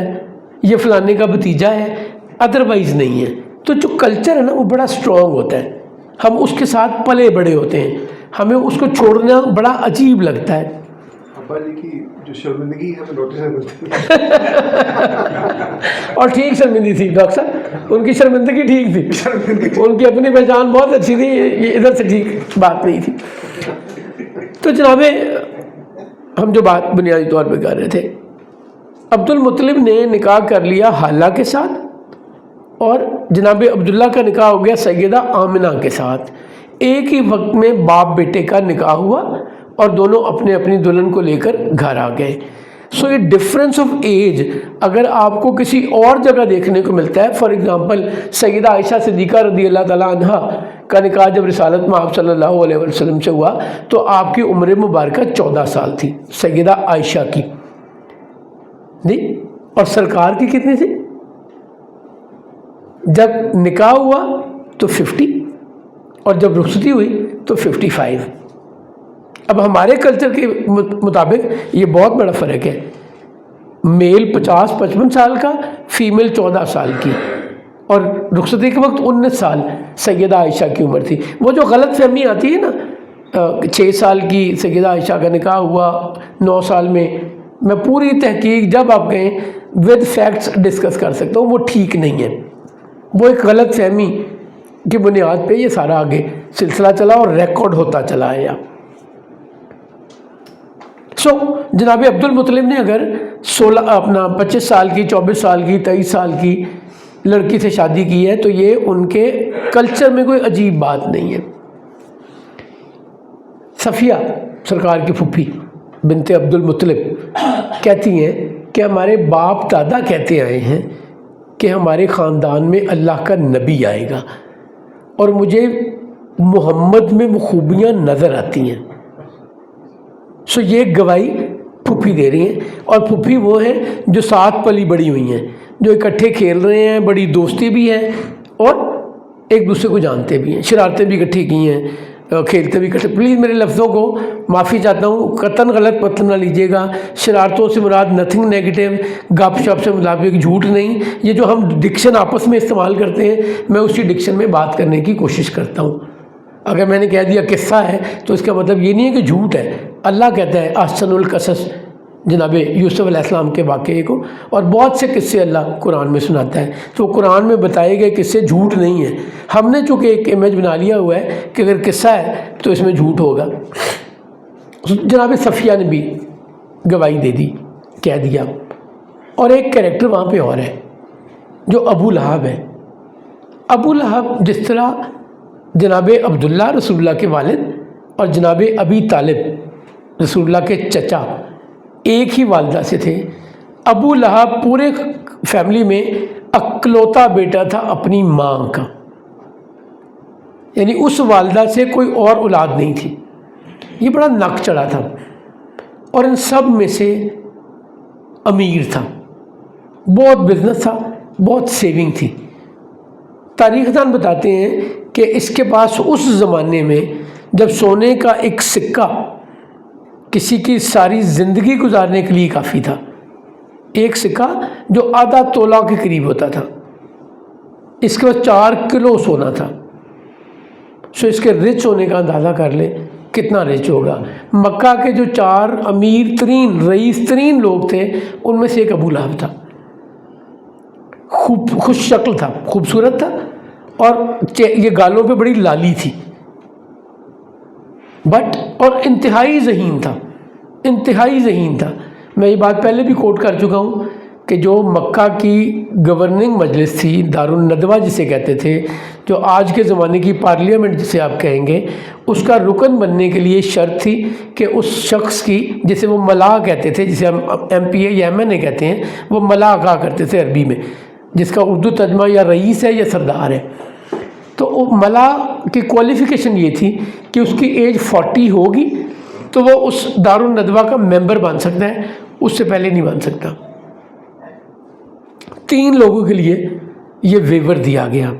یہ فلانے کا بھتیجا ہے، ادروائز نہیں ہے. تو جو کلچر ہے نا وہ بڑا اسٹرانگ ہوتا ہے. ہم اس کے ساتھ پلے بڑے ہوتے ہیں، ہمیں اس کو چھوڑنا بڑا عجیب لگتا ہے. ابا جی کی جو شرمندگی ہے نوٹس ہے اور ٹھیک شرمندگی تھی ڈاکٹر صاحب، ان کی شرمندگی ٹھیک تھی، ان کی اپنی پہچان بہت اچھی تھی، یہ ادھر سے ٹھیک بات نہیں تھی. تو جناب ہم جو بات بنیادی طور پہ کر رہے تھے، عبد المطلب نے نکاح کر لیا حالہ کے ساتھ اور جناب عبداللہ کا نکاح ہو گیا سیدہ آمنہ کے ساتھ. ایک ہی وقت میں باپ بیٹے کا نکاح ہوا اور دونوں اپنے اپنی دلہن کو لے کر گھر آ گئے. سو یہ ڈفرینس آف ایج اگر آپ کو کسی اور جگہ دیکھنے کو ملتا ہے، فار ایگزامپل سیدہ عائشہ صدیقہ رضی اللہ تعالیٰ عنہ کا نکاح جب رسالت میں آپ صلی اللہ علیہ وسلم سے ہوا تو آپ کی عمر مبارکہ 14 سال تھی سیدہ عائشہ کی نہیں، اور سرکار کی کتنی تھی؟ جب نکاح ہوا تو 50 اور جب رخصتی ہوئی تو 55. اب ہمارے کلچر کے مطابق یہ بہت بڑا فرق ہے. میل 50-55 سال کا، فیمیل 14 سال کی، اور رخصتی کے وقت 19 سال سیدہ عائشہ کی عمر تھی. وہ جو غلط فہمی آتی ہے نا، 6 سال کی سیدہ عائشہ کا نکاح ہوا 9 سال میں پوری تحقیق جب آپ کہیں ود فیکٹس ڈسکس کر سکتا ہوں، وہ ٹھیک نہیں ہے. وہ ایک غلط فہمی کی بنیاد پہ یہ سارا آگے سلسلہ چلا اور ریکارڈ ہوتا چلا ہے. سو جناب عبد المطلب نے اگر 25 سال کی، 24 سال کی، 23 سال کی لڑکی سے شادی کی ہے تو یہ ان کے کلچر میں کوئی عجیب بات نہیں ہے. صفیہ سرکار کی پھپھی بنت عبد المطلب کہتی ہیں کہ ہمارے باپ دادا کہتے آئے ہیں کہ ہمارے خاندان میں اللہ کا نبی آئے گا اور مجھے محمد میں وہ خوبیاں نظر آتی ہیں. سو یہ گواہی پھپھی دے رہی ہیں، اور پھپھی وہ ہیں جو ساتھ پلی بڑی ہوئی ہیں. جو اکٹھے کھیل رہے ہیں، بڑی دوستی بھی ہے اور ایک دوسرے کو جانتے بھی ہیں، شرارتیں بھی اکٹھی کی ہیں، کھیلتے بھی اکٹھے. پلیز میرے لفظوں کو معافی چاہتا ہوں، قطعاً غلط مطلب نہ لیجیے گا. شرارتوں سے مراد نتھنگ نیگیٹو، گپ شپ سے مطابق جھوٹ نہیں. یہ جو ہم ڈکشن آپس میں استعمال کرتے ہیں، میں اسی ڈکشن میں بات کرنے کی کوشش کرتا ہوں. اگر میں نے کہہ دیا قصہ ہے تو اس کا مطلب یہ نہیں ہے کہ جھوٹ ہے. اللہ کہتا ہے احسن القصص جناب یوسف علیہ السلام کے واقعے کو، اور بہت سے قصے اللہ قرآن میں سناتا ہے. تو قرآن میں بتائے گئے قصے جھوٹ نہیں ہیں. ہم نے چونکہ ایک امیج بنا لیا ہوا ہے کہ اگر قصہ ہے تو اس میں جھوٹ ہوگا. جناب صفیہ نے بھی گواہی دے دی، کہہ دیا. اور ایک کریکٹر وہاں پہ اور ہے جو ابو لہب ہے. ابو لہب جس طرح جناب عبداللہ رسول اللہ کے والد اور جناب ابی طالب رسول اللہ کے چچا ایک ہی والدہ سے تھے، ابو لہب پورے فیملی میں اکلوتا بیٹا تھا اپنی ماں کا، یعنی اس والدہ سے کوئی اور اولاد نہیں تھی. یہ بڑا نک چڑھا تھا اور ان سب میں سے امیر تھا، بہت بزنس تھا، بہت سیونگ تھی. تاریخ دان بتاتے ہیں کہ اس کے پاس اس زمانے میں جب سونے کا ایک سکہ کسی کی ساری زندگی گزارنے کے لیے کافی تھا، ایک سکہ جو آدھا تولہ کے قریب ہوتا تھا، اس کے بعد 4 کلو سونا تھا. سو اس کے رچ ہونے کا اندازہ کر لیں کتنا رچ ہوگا. مکہ کے جو 4 امیر ترین رئیس ترین لوگ تھے ان میں سے ایک ابو لہب تھا. خوش شکل تھا، خوبصورت تھا، اور یہ گالوں پہ بڑی لالی تھی، بٹ اور انتہائی ذہین تھا، انتہائی ذہین تھا. میں یہ بات پہلے بھی کوٹ کر چکا ہوں کہ جو مکہ کی گورننگ مجلس تھی، دارالندوہ جسے کہتے تھے، جو آج کے زمانے کی پارلیمنٹ جسے آپ کہیں گے، اس کا رکن بننے کے لیے شرط تھی کہ اس شخص کی، جسے وہ ملا کہتے تھے، جسے ہم MP یا MNA کہتے ہیں، وہ ملا کہا کرتے تھے عربی میں، جس کا اردو ترجمہ یا رئیس ہے یا سردار ہے. تو وہ ملا کی کوالیفیکیشن یہ تھی کہ اس کی ایج 40 ہوگی تو وہ اس دارالندوہ کا ممبر بن سکتا ہے، اس سے پہلے نہیں بن سکتا. 3 لوگوں کے لیے یہ ویور دیا گیا،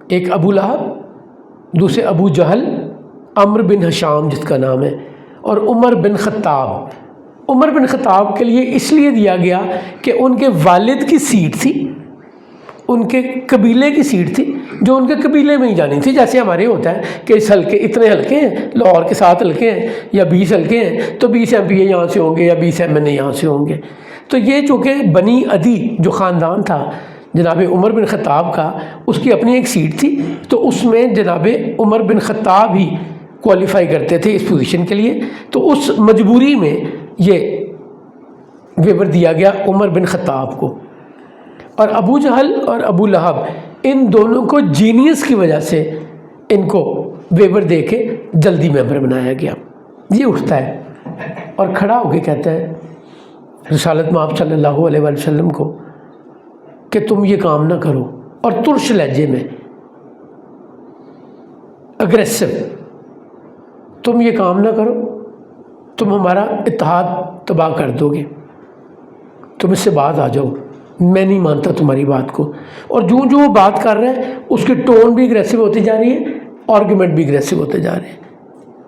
ایک ابو لہب، دوسرے ابو جہل، عمرو بن ہشام جس کا نام ہے، اور عمر بن خطاب. عمر بن خطاب کے لیے اس لیے دیا گیا کہ ان کے والد کی سیٹ تھی، ان کے قبیلے کی سیٹ تھی جو ان کے قبیلے میں ہی جانی تھی. جیسے ہمارے ہوتا ہے کہ اس حلقے اتنے حلقے ہیں، لاہور کے 7 حلقے ہیں یا 20 حلقے ہیں، تو 20 MPA یہاں سے ہوں گے یا 20 MNA یہاں سے ہوں گے. تو یہ چونکہ بنی عدی جو خاندان تھا جناب عمر بن خطاب کا، اس کی اپنی ایک سیٹ تھی، تو اس میں جناب عمر بن خطاب ہی کوالیفائی کرتے تھے اس پوزیشن کے لیے. تو اس مجبوری میں یہ ویور دیا گیا عمر بن خطاب کو. اور ابو جہل اور ابو لہب ان دونوں کو جینیس کی وجہ سے ان کو ویور دے کے جلدی ممبر بنایا گیا. یہ اٹھتا ہے اور کھڑا ہو کے کہتا ہے رسالت مآب صلی اللہ علیہ وآلہ وسلم کو کہ تم یہ کام نہ کرو، اور ترش لہجے میں، اگریسو، تم یہ کام نہ کرو، تم ہمارا اتحاد تباہ کر دو گے، تم اس سے باز آ جاؤ، میں نہیں مانتا تمہاری بات کو. اور جو وہ بات کر رہا ہے اس کی ٹون بھی اگریسو ہوتی جا رہی ہے، آرگومنٹ بھی اگریسو ہوتے جا رہے ہیں.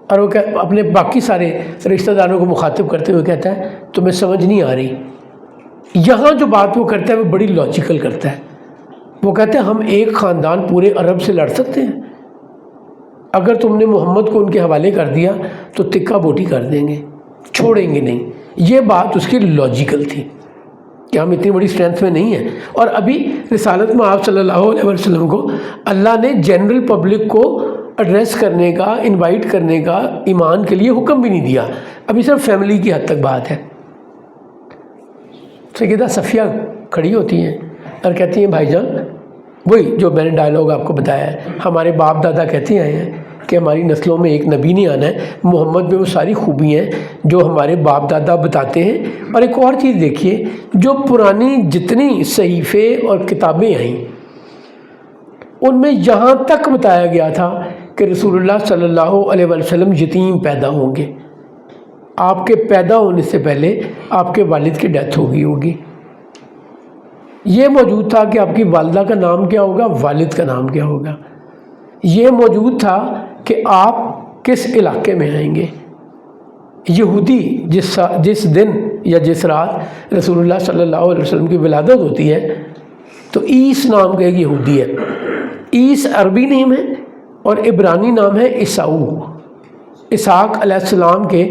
اور وہ اپنے باقی سارے رشتہ داروں کو مخاطب کرتے ہوئے کہتا ہے تمہیں سمجھ نہیں آ رہی. یہاں جو بات وہ کرتا ہے وہ بڑی لاجیکل کرتا ہے. وہ کہتے ہیں ہم ایک خاندان پورے عرب سے لڑ سکتے ہیں، اگر تم نے محمد کو ان کے حوالے کر دیا تو تکہ بوٹی کر دیں گے، چھوڑیں گے نہیں. یہ بات اس کی لاجیکل تھی کہ ہم اتنی بڑی اسٹرینتھ میں نہیں ہیں. اور ابھی رسالت میں آپ صلی اللہ علیہ وسلم کو اللہ نے جنرل پبلک کو ایڈریس کرنے کا، انوائٹ کرنے کا ایمان کے لیے حکم بھی نہیں دیا، ابھی صرف فیملی کی حد تک بات ہے. سیدہ صفیہ کھڑی ہوتی ہیں اور کہتی ہیں بھائی جان، وہی جو میں نے ڈائلاگ آپ کو بتایا ہے، ہمارے باپ دادا کہتے آئے ہیں کہ ہماری نسلوں میں ایک نبی نہیں آنا ہے، محمد میں وہ ساری خوبیاں ہیں جو ہمارے باپ دادا بتاتے ہیں. اور ایک اور چیز دیکھیے، جو پرانی جتنی صحیفے اور کتابیں آئیں ان میں یہاں تک بتایا گیا تھا کہ رسول اللہ صلی اللہ علیہ وسلم یتیم پیدا ہوں گے، آپ کے پیدا ہونے سے پہلے آپ کے والد کی ڈیتھ ہو گئی ہوگی. یہ موجود تھا کہ آپ کی والدہ کا نام کیا ہوگا، والد کا نام کیا ہوگا، یہ موجود تھا کہ آپ کس علاقے میں آئیں گے۔ یہودی جس دن یا جس رات رسول اللہ صلی اللہ علیہ وسلم کی ولادت ہوتی ہے تو عیس نام کا ایک یہودی ہے، عیس عربی نام ہے اور عبرانی نام ہے عیساؤ۔ اسحاق علیہ السلام کے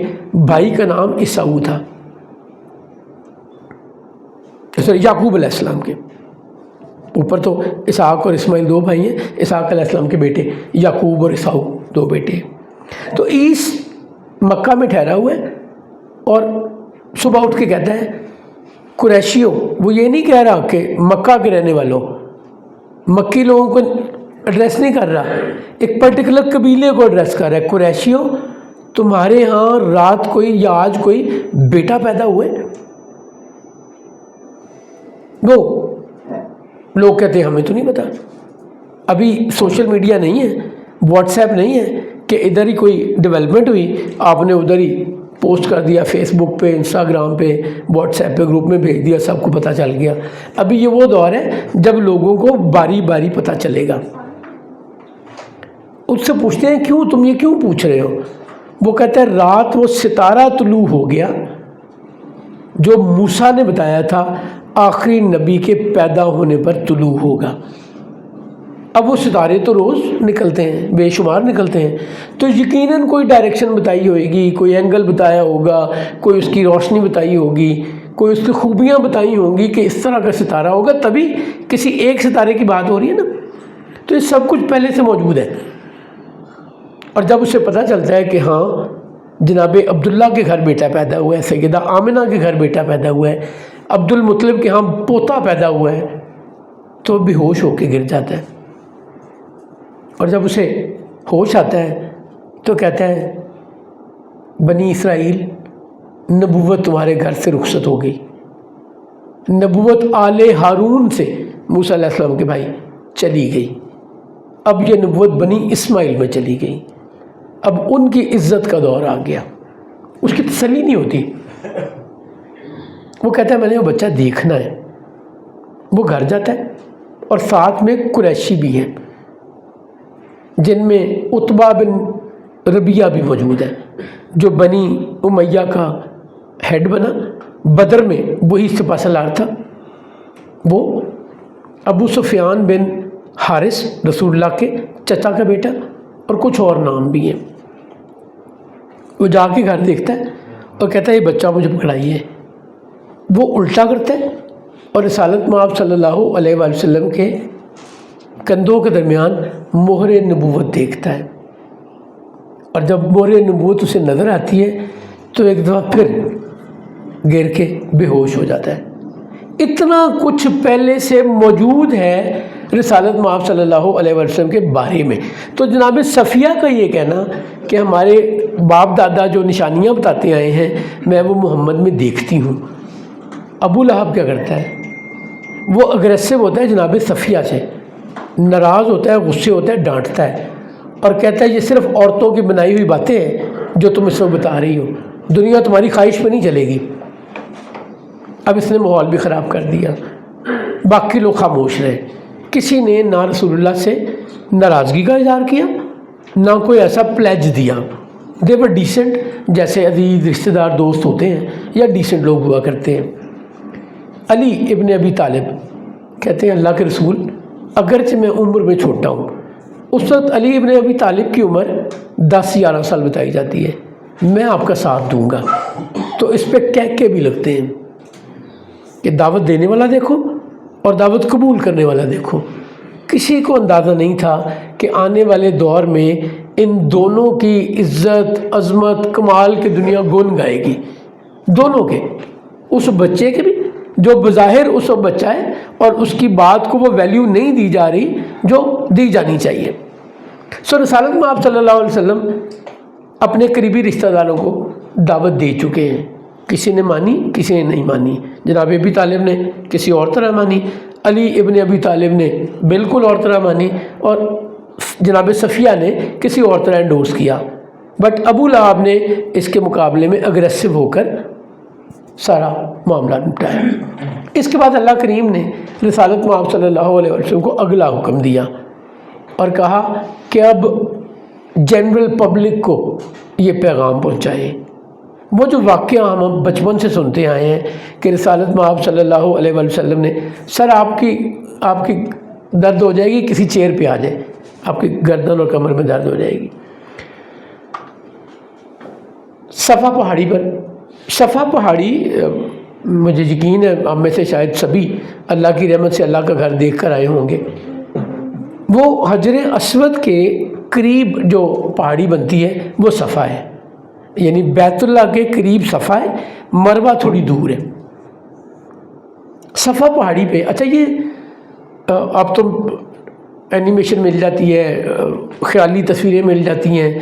بھائی کا نام عیساؤ تھا، یعقوب علیہ السلام کے اوپر تو اسحاق اور اسماعیل دو بھائی ہیں، اسحاق علیہ السلام کے بیٹے یعقوب اور عیساؤ دو بیٹے۔ تو عیس مکہ میں ٹھہرا ہوا ہے اور صبح اٹھ کے کہتا ہے قریشیوں، وہ یہ نہیں کہہ رہا کہ مکہ کے رہنے والوں، مکی لوگوں کو ایڈریس نہیں کر رہا، ایک پرٹیکولر قبیلے کو ایڈریس کر رہا ہے، قریشیوں تمہارے ہاں رات کوئی یا آج کوئی بیٹا پیدا ہوئے؟ وہ لوگ کہتے ہیں ہمیں تو نہیں پتا، ابھی سوشل میڈیا نہیں ہے، واٹس ایپ نہیں ہے کہ ادھر ہی کوئی ڈیولپمنٹ ہوئی آپ نے ادھر ہی پوسٹ کر دیا، فیس بک پہ، انسٹاگرام پہ، واٹس ایپ پہ گروپ میں بھیج دیا، سب کو پتہ چل گیا۔ ابھی یہ وہ دور ہے جب لوگوں کو باری باری پتہ چلے گا۔ اس سے پوچھتے ہیں کیوں تم یہ کیوں پوچھ رہے ہو؟ وہ کہتا ہے رات وہ ستارہ طلوع ہو گیا جو موسیٰ نے بتایا تھا آخری نبی کے پیدا ہونے پر طلوع ہوگا۔ اب وہ ستارے تو روز نکلتے ہیں، بے شمار نکلتے ہیں، تو یقیناً کوئی ڈائریکشن بتائی ہوئے گی، کوئی اینگل بتایا ہوگا، کوئی اس کی روشنی بتائی ہوگی، کوئی اس کی خوبیاں بتائی ہوں گی کہ اس طرح کا ستارہ ہوگا، تبھی کسی ایک ستارے کی بات ہو رہی ہے نا۔ تو یہ سب کچھ پہلے سے موجود ہے، اور جب اسے پتہ چلتا ہے کہ ہاں جناب عبداللہ کے گھر بیٹا پیدا ہوا ہے، سیدہ آمنہ کے گھر بیٹا پیدا ہوا ہے، عبد المطلب کے ہاں پوتا پیدا ہوا ہے، تو بے ہوش ہو کے گر جاتا ہے۔ اور جب اسے ہوش آتا ہے تو کہتا ہے بنی اسرائیل، نبوت تمہارے گھر سے رخصت ہو گئی، نبوت آل ہارون سے، موسیٰ علیہ السلام کے بھائی، چلی گئی، اب یہ نبوت بنی اسماعیل میں چلی گئی، اب ان کی عزت کا دور آ گیا۔ اس کی تسلی نہیں ہوتی، وہ کہتا ہے میں نے وہ بچہ دیکھنا ہے۔ وہ گھر جاتا ہے اور ساتھ میں قریشی بھی ہیں جن میں عتبہ بن ربیعہ بھی موجود ہے جو بنی امیہ کا ہیڈ بنا، بدر میں وہی سپہ سالار تھا۔ وہ ابو سفیان بن حارث رسول اللہ کے چچا کا بیٹا، اور کچھ اور نام بھی ہیں۔ وہ جا کے گھر دیکھتا ہے اور کہتا ہے یہ بچہ مجھے پکڑائیے۔ وہ الٹا کرتا ہے اور رسالت مآب صلی اللہ علیہ وآلہ وسلم کے کندھوں کے درمیان مہر نبوت دیکھتا ہے، اور جب مہر نبوت اسے نظر آتی ہے تو ایک دفعہ پھر گر کے بے ہوش ہو جاتا ہے۔ اتنا کچھ پہلے سے موجود ہے رسالت مآب صلی اللہ علیہ وسلم کے بارے میں۔ تو جناب صفیہ کا یہ کہنا کہ ہمارے باپ دادا جو نشانیاں بتاتے آئے ہیں میں وہ محمد میں دیکھتی ہوں، ابو لہب کیا کرتا ہے؟ وہ اگریسو ہوتا ہے جناب صفیہ سے، ناراض ہوتا ہے، غصے ہوتا ہے، ڈانٹتا ہے اور کہتا ہے یہ صرف عورتوں کی بنائی ہوئی باتیں ہیں جو تم اس وقت بتا رہی ہو، دنیا تمہاری خواہش پہ نہیں چلے گی۔ اب اس نے ماحول بھی خراب کر دیا، باقی لوگ خاموش رہے، کسی نے نہ رسول اللہ سے ناراضگی کا اظہار کیا نہ کوئی ایسا پلیج دیا۔ دے ور ڈیسنٹ، جیسے عزیز رشتہ دار دوست ہوتے ہیں یا ڈیسنٹ لوگ ہوا کرتے ہیں۔ علی ابن ابی طالب کہتے ہیں اللہ کے رسول اگرچہ میں عمر میں چھوٹا ہوں، اس وقت علی ابن ابی طالب کی عمر 10-11 سال بتائی جاتی ہے، میں آپ کا ساتھ دوں گا۔ تو اس پہ کہہ کے بھی لگتے ہیں کہ دعوت دینے والا دیکھو اور دعوت قبول کرنے والا دیکھو۔ کسی کو اندازہ نہیں تھا کہ آنے والے دور میں ان دونوں کی عزت، عظمت، کمال کی دنیا گن گائے گی، دونوں کے، اس بچے کے بھی جو بظاہر اس وقت بچہ ہے اور اس کی بات کو وہ ویلیو نہیں دی جا رہی جو دی جانی چاہیے۔ رسالت میں آپ صلی اللہ علیہ وسلم اپنے قریبی رشتہ داروں کو دعوت دے چکے ہیں، کسی نے مانی کسی نے نہیں مانی۔ جناب ابی طالب نے کسی اور طرح مانی، علی ابن ابی طالب نے بالکل اور طرح مانی، اور جناب صفیہ نے کسی اور طرح انڈورس کیا۔ بٹ ابو لہب نے اس کے مقابلے میں اگریسو ہو کر سارا معاملہ نپٹایا۔ اس کے بعد اللہ کریم نے رسالت مآب صلی اللہ علیہ وسلم کو اگلا حکم دیا اور کہا کہ اب جنرل پبلک کو یہ پیغام پہنچائیں۔ وہ جو واقعہ ہم بچپن سے سنتے آئے ہیں کہ رسالت مآب صلی اللہ علیہ وسلم نے سر آپ کی درد ہو جائے گی، کسی چیئر پہ آ جائے، آپ کی گردن اور کمر میں درد ہو جائے گی۔ صفا پہاڑی مجھے یقین ہے ہم میں سے شاید سبھی اللہ کی رحمت سے اللہ کا گھر دیکھ کر آئے ہوں گے۔ وہ حجر اسود کے قریب جو پہاڑی بنتی ہے وہ صفا ہے، یعنی بیت اللہ کے قریب صفا ہے، مروہ تھوڑی دور ہے۔ صفا پہاڑی پہ اچھا یہ اب تو اینیمیشن مل جاتی ہے، خیالی تصویریں مل جاتی ہیں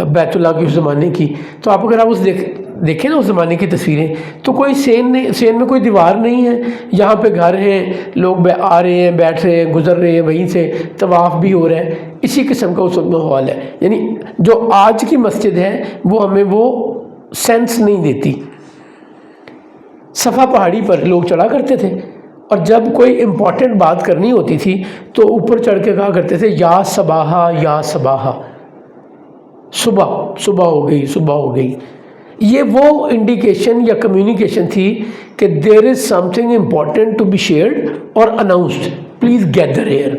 بیت اللہ کے اس زمانے کی، تو آپ اگر آپ دیکھیں نا اس زمانے کی تصویریں تو کوئی سین میں کوئی دیوار نہیں ہے، یہاں پہ گھر ہیں، لوگ آ رہے ہیں، بیٹھ رہے ہیں، گزر رہے ہیں، وہیں سے طواف بھی ہو رہا ہے، اسی قسم کا اس وقت ماحول ہے۔ یعنی جو آج کی مسجد ہے وہ ہمیں وہ سینس نہیں دیتی۔ صفا پہاڑی پر لوگ چڑھا کرتے تھے اور جب کوئی امپورٹنٹ بات کرنی ہوتی تھی تو اوپر چڑھ کے کہا کرتے تھے یا صباحا یا صباحا، صبح ہو گئی۔ یہ وہ انڈیکیشن یا کمیونیکیشن تھی کہ there is something important to be shared اور اناؤنسڈ، پلیز گیدر ہیئر۔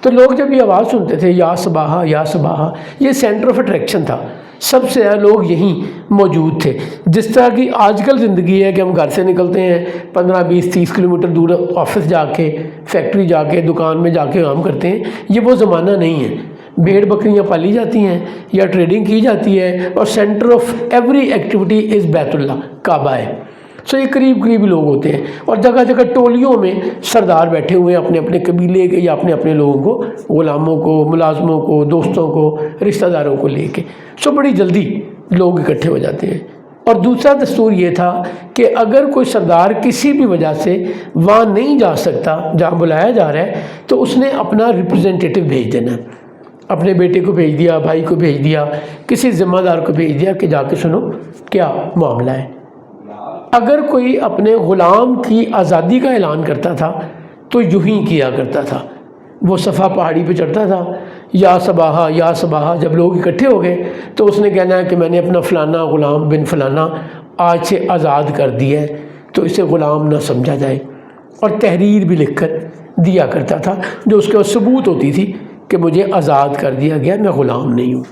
تو لوگ جب یہ آواز سنتے تھے یا صباحا یا صباحا، یہ سینٹر آف اٹریکشن تھا، سب سے زیادہ لوگ یہیں موجود تھے۔ جس طرح کی آج کل زندگی ہے کہ ہم گھر سے نکلتے ہیں 15 20 30 کلومیٹر دور آفس جا کے، فیکٹری جا کے، دکان میں جا کے کام کرتے ہیں، یہ وہ زمانہ نہیں ہے۔ بھیڑ بکریاں پالی جاتی ہیں یا ٹریڈنگ کی جاتی ہے اور centre of every activity is بیت اللہ، کعبہ ہے۔ سو یہ قریب لوگ ہوتے ہیں اور جگہ جگہ ٹولیوں میں سردار بیٹھے ہوئے ہیں اپنے اپنے قبیلے کے یا اپنے لوگوں کو، غلاموں کو، ملازموں کو، دوستوں کو، رشتہ داروں کو لے کے۔ سو بڑی جلدی لوگ اکٹھے ہو جاتے ہیں۔ اور دوسرا دستور یہ تھا کہ اگر کوئی سردار کسی بھی وجہ سے وہاں نہیں جا سکتا جہاں بلایا جا رہا ہے تو اس نے اپنا ریپرزینٹیٹیو بھیج دینا ہے، اپنے بیٹے کو بھیج دیا، بھائی کو بھیج دیا، کسی ذمہ دار کو بھیج دیا کہ جا کے سنو کیا معاملہ ہے۔ اگر کوئی اپنے غلام کی آزادی کا اعلان کرتا تھا تو یوں ہی کیا کرتا تھا، وہ صفا پہاڑی پہ چڑھتا تھا، یا صباحا یا صباحا، جب لوگ اکٹھے ہو گئے تو اس نے کہنا ہے کہ میں نے اپنا فلانا غلام بن فلانا آج سے آزاد کر دیا ہے، تو اسے غلام نہ سمجھا جائے، اور تحریر بھی لکھ کر دیا کرتا تھا جو اس کے ثبوت ہوتی تھی کہ مجھے آزاد کر دیا گیا، میں غلام نہیں ہوں۔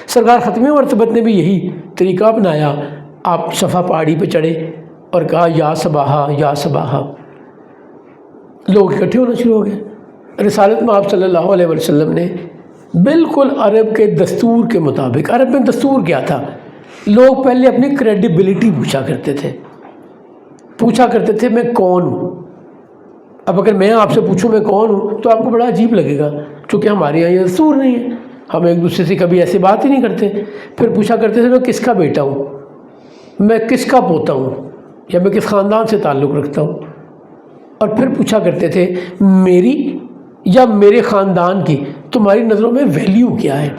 سرکار ختم مرتبت نے بھی یہی طریقہ اپنایا، آپ صفا پہاڑی پہ چڑھے اور کہا یا صباحا یا صباحا، لوگ اکٹھے ہونا شروع ہو گئے۔ رسالت مآب صلی اللہ علیہ وسلم نے بالکل عرب کے دستور کے مطابق، عرب میں دستور کیا تھا، لوگ پہلے اپنی کریڈیبلٹی پوچھا کرتے تھے میں کون ہوں۔ اب اگر میں آپ سے پوچھوں میں کون ہوں تو آپ کو بڑا عجیب لگے گا، چونکہ ہمارے یہاں یہ دستور نہیں ہے، ہم ایک دوسرے سے کبھی ایسی بات ہی نہیں کرتے۔ پھر پوچھا کرتے تھے میں کس کا بیٹا ہوں، میں کس کا پوتا ہوں، یا میں کس خاندان سے تعلق رکھتا ہوں، اور پھر پوچھا کرتے تھے میری یا میرے خاندان کی تمہاری نظروں میں ویلیو کیا ہے،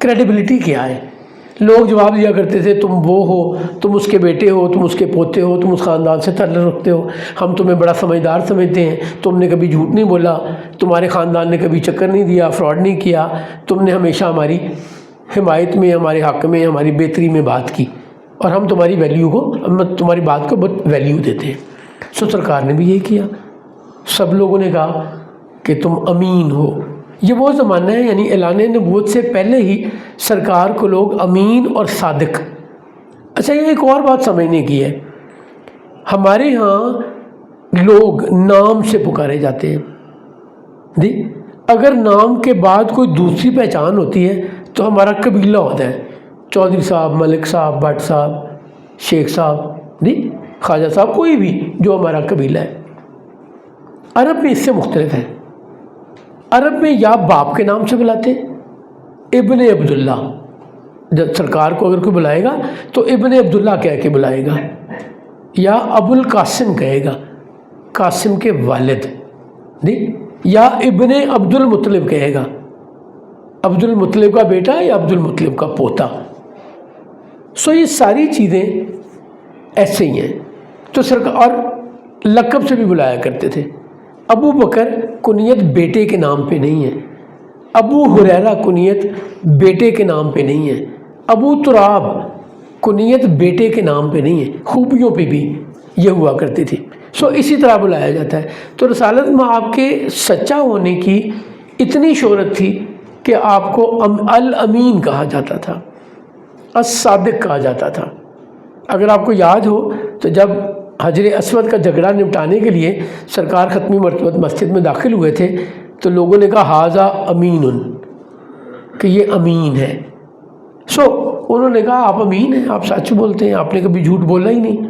کریڈیبلٹی کیا ہے۔ لوگ جواب دیا کرتے تھے تم وہ ہو، تم اس کے بیٹے ہو، تم اس کے پوتے ہو، تم اس خاندان سے تعلق رکھتے ہو، ہم تمہیں بڑا سمجھدار سمجھتے ہیں، تم نے کبھی جھوٹ نہیں بولا، تمہارے خاندان نے کبھی چکر نہیں دیا، فراڈ نہیں کیا، تم نے ہمیشہ ہماری حمایت میں، ہمارے حق میں، ہماری بہتری میں بات کی، اور ہم تمہاری ویلیو کو، ہم تمہاری بات کو بہت ویلیو دیتے ہیں۔ سو سرکار نے بھی یہ کیا، سب لوگوں نے کہا کہ تم امین ہو۔ یہ وہ زمانہ ہے، یعنی اعلان نبوت سے پہلے ہی سرکار کو لوگ امین اور صادق۔ اچھا یہ ایک اور بات سمجھنے کی ہے، ہمارے ہاں لوگ نام سے پکارے جاتے ہیں جی، اگر نام کے بعد کوئی دوسری پہچان ہوتی ہے تو ہمارا قبیلہ ہوتا ہے، چودھری صاحب، ملک صاحب، بٹ صاحب، شیخ صاحب جی، خواجہ صاحب، کوئی بھی جو ہمارا قبیلہ ہے۔ عرب میں اس سے مختلف ہے، عرب میں یا باپ کے نام سے بلاتے، ابن عبداللہ، جب سرکار کو اگر کوئی بلائے گا تو ابن عبداللہ کہہ کے بلائے گا، یا ابو القاسم کہے گا، قاسم کے والد جی، یا ابن عبد المطلب کہے گا، عبد المطلب کا بیٹا یا عبد المطلب کا پوتا۔ سو یہ ساری چیزیں ایسے ہی ہیں. تو سرکار اور لقب سے بھی بلایا کرتے تھے. ابو بکر کنیت بیٹے کے نام پہ نہیں ہے. ابو ہریرہ کنیت بیٹے کے نام پہ نہیں ہے. ابو تراب کنیت بیٹے کے نام پہ نہیں ہے. خوبیوں پہ بھی یہ ہوا کرتی تھی. سو اسی طرح بلایا جاتا ہے. تو رسالت میں آپ کے سچا ہونے کی اتنی شہرت تھی کہ آپ کو الامین کہا جاتا تھا، الصادق کہا جاتا تھا. اگر آپ کو یاد ہو تو جب حجر اسود کا جھگڑا نپٹانے کے لیے سرکار ختمی مرتبہ مسجد میں داخل ہوئے تھے تو لوگوں نے کہا حاذا امین، کہ یہ امین ہے. سو انہوں نے کہا آپ امین ہیں، آپ سچ بولتے ہیں، آپ نے کبھی جھوٹ بولا ہی نہیں،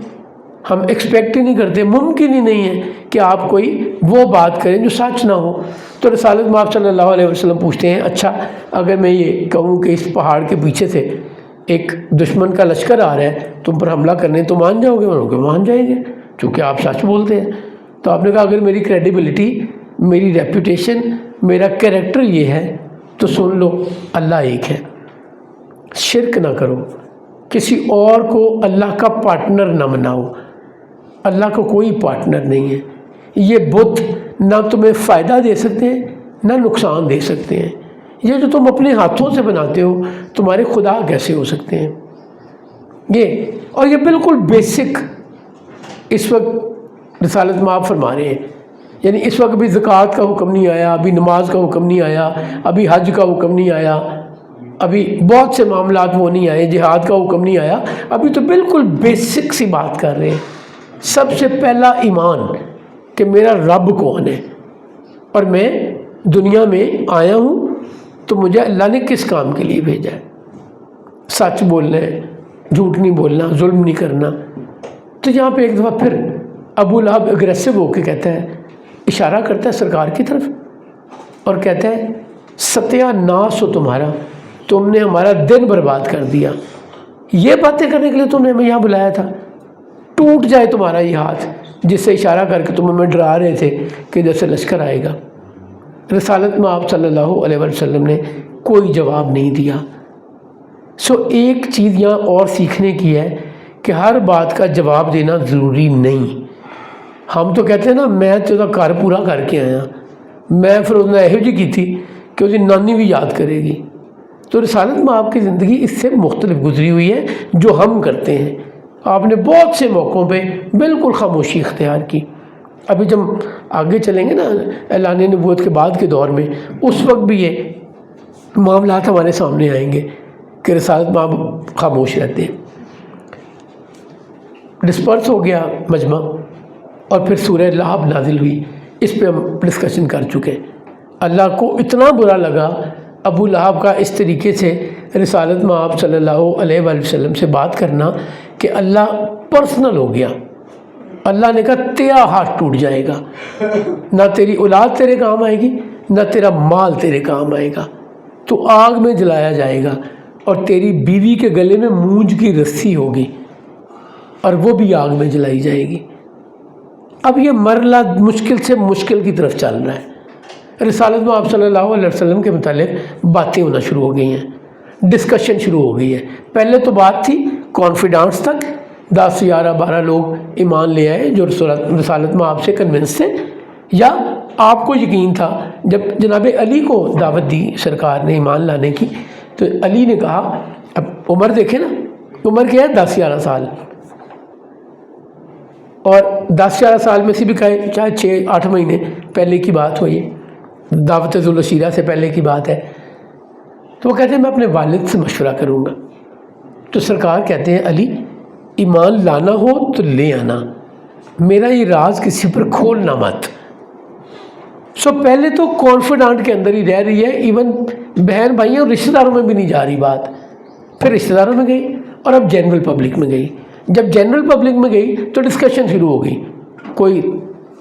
ہم ایکسپیکٹ ہی نہیں کرتے، ممکن ہی نہیں ہے کہ آپ کوئی وہ بات کریں جو سچ نہ ہو. تو رسالت میں آپ صلی اللہ علیہ وسلم پوچھتے ہیں اچھا اگر میں یہ کہوں کہ اس پہاڑ کے پیچھے سے ایک دشمن کا لشکر آ رہا ہے تم پر حملہ کرنے، تو مان جاؤ گے؟ انہوں نے کہا مان جائیں گے چونکہ آپ سچ بولتے ہیں. تو آپ نے کہا اگر میری کریڈیبلٹی، میری ریپوٹیشن، میرا کریکٹر یہ ہے تو سن لو اللہ ایک ہے، شرک نہ کرو، کسی اور کو اللہ کا پارٹنر نہ بناؤ. اللہ کو کوئی پارٹنر نہیں ہے. یہ بت نہ تمہیں فائدہ دے سکتے ہیں نہ نقصان دے سکتے ہیں. یہ جو تم اپنے ہاتھوں سے بناتے ہو تمہارے خدا کیسے ہو سکتے ہیں؟ یہ اور یہ بالکل بیسک اس وقت رسالت میں آپ فرما رہے ہیں. یعنی اس وقت ابھی زکوٰۃ کا حکم نہیں آیا، ابھی نماز کا حکم نہیں آیا، ابھی حج کا حکم نہیں آیا، ابھی بہت سے معاملات وہ نہیں آئے، جہاد کا حکم نہیں آیا. ابھی تو بالکل بیسک سی بات کر رہے ہیں. سب سے پہلا ایمان کہ میرا رب کون ہے اور میں دنیا میں آیا ہوں تو مجھے اللہ نے کس کام کے لیے بھیجا ہے. سچ بولنا ہے، جھوٹ نہیں بولنا، ظلم نہیں کرنا. تو یہاں پہ ایک دفعہ پھر ابو لہب اگریسو ہو کے کہتا ہے، اشارہ کرتا ہے سرکار کی طرف اور کہتا ہے ستیہ ناس ہو تمہارا، تم نے ہمارا دن برباد کر دیا. یہ باتیں کرنے کے لیے تم نے ہمیں یہاں بلایا تھا. ٹوٹ جائے تمہارا یہ ہاتھ جس سے اشارہ کر کے تم ہمیں ڈرا رہے تھے کہ جیسے لشکر آئے گا. رسالت میں آپ صلی اللہ علیہ وسلم نے کوئی جواب نہیں دیا. سو ایک چیز یہاں اور سیکھنے کی ہے کہ ہر بات کا جواب دینا ضروری نہیں. ہم تو کہتے ہیں نا میں تیرا گھر پورا کر کے آیا، میں پھر انہوں نے یہو جی کی تھی کہ اس کی نانی بھی یاد کرے گی. تو رسالت میں آپ کی زندگی اس سے مختلف گزری ہوئی ہے جو ہم کرتے ہیں. آپ نے بہت سے موقعوں پہ بالکل خاموشی اختیار کی. ابھی جب آگے چلیں گے نا اعلان نبوت کے بعد کے دور میں، اس وقت بھی یہ معاملات ہمارے سامنے آئیں گے کہ رسالت میں آپ خاموش رہتے ہیں. ڈسپرس ہو گیا مجمع اور پھر سورہ لہب نازل ہوئی. اس پہ ہم ڈسکشن کر چکے. اللہ کو اتنا برا لگا ابو لہب کا اس طریقے سے رسالت میں آپ صلی اللہ علیہ وآلہ وسلم سے بات کرنا کہ اللہ پرسنل ہو گیا. اللہ نے کہا تیرا ہاتھ ٹوٹ جائے گا، نہ تیری اولاد تیرے کام آئے گی نہ تیرا مال تیرے کام آئے گا. تو آگ میں جلایا جائے گا اور تیری بیوی کے گلے میں مونج کی رسی ہوگی اور وہ بھی آگ میں جلائی جائے گی. اب یہ مرحلہ مشکل سے مشکل کی طرف چل رہا ہے. رسالت میں آپ صلی اللہ علیہ وسلم کے متعلق باتیں ہونا شروع ہو گئی ہیں، ڈسکشن شروع ہو گئی ہے. پہلے تو بات تھی کانفیڈنس تک، 10 11 12 لوگ ایمان لے آئے جو رسالت میں آپ سے کنونس تھے، یا آپ کو یقین تھا. جب جناب علی کو دعوت دی سرکار نے ایمان لانے کی تو علی نے کہا، اب عمر دیکھیں نا، عمر کیا ہے 10 11 سال، اور 10 11 سال میں سے بھی کہے چاہے 6 8 مہینے پہلے کی بات ہو، یہ دعوت ذوالشیرہ سے پہلے کی بات ہے. تو وہ کہتے ہیں میں اپنے والد سے مشورہ کروں گا. تو سرکار کہتے ہیں علی ایمان لانا ہو تو لے آنا، میرا یہ راز کسی پر کھولنا مت. سو پہلے تو کانفیڈنٹ کے اندر ہی رہ رہی ہے، ایون بہن بھائیوں اور رشتہ داروں میں بھی نہیں جا رہی بات. پھر رشتہ داروں میں گئی اور اب جنرل پبلک میں گئی. جب جنرل پبلک میں گئی تو ڈسکشن شروع ہو گئی. کوئی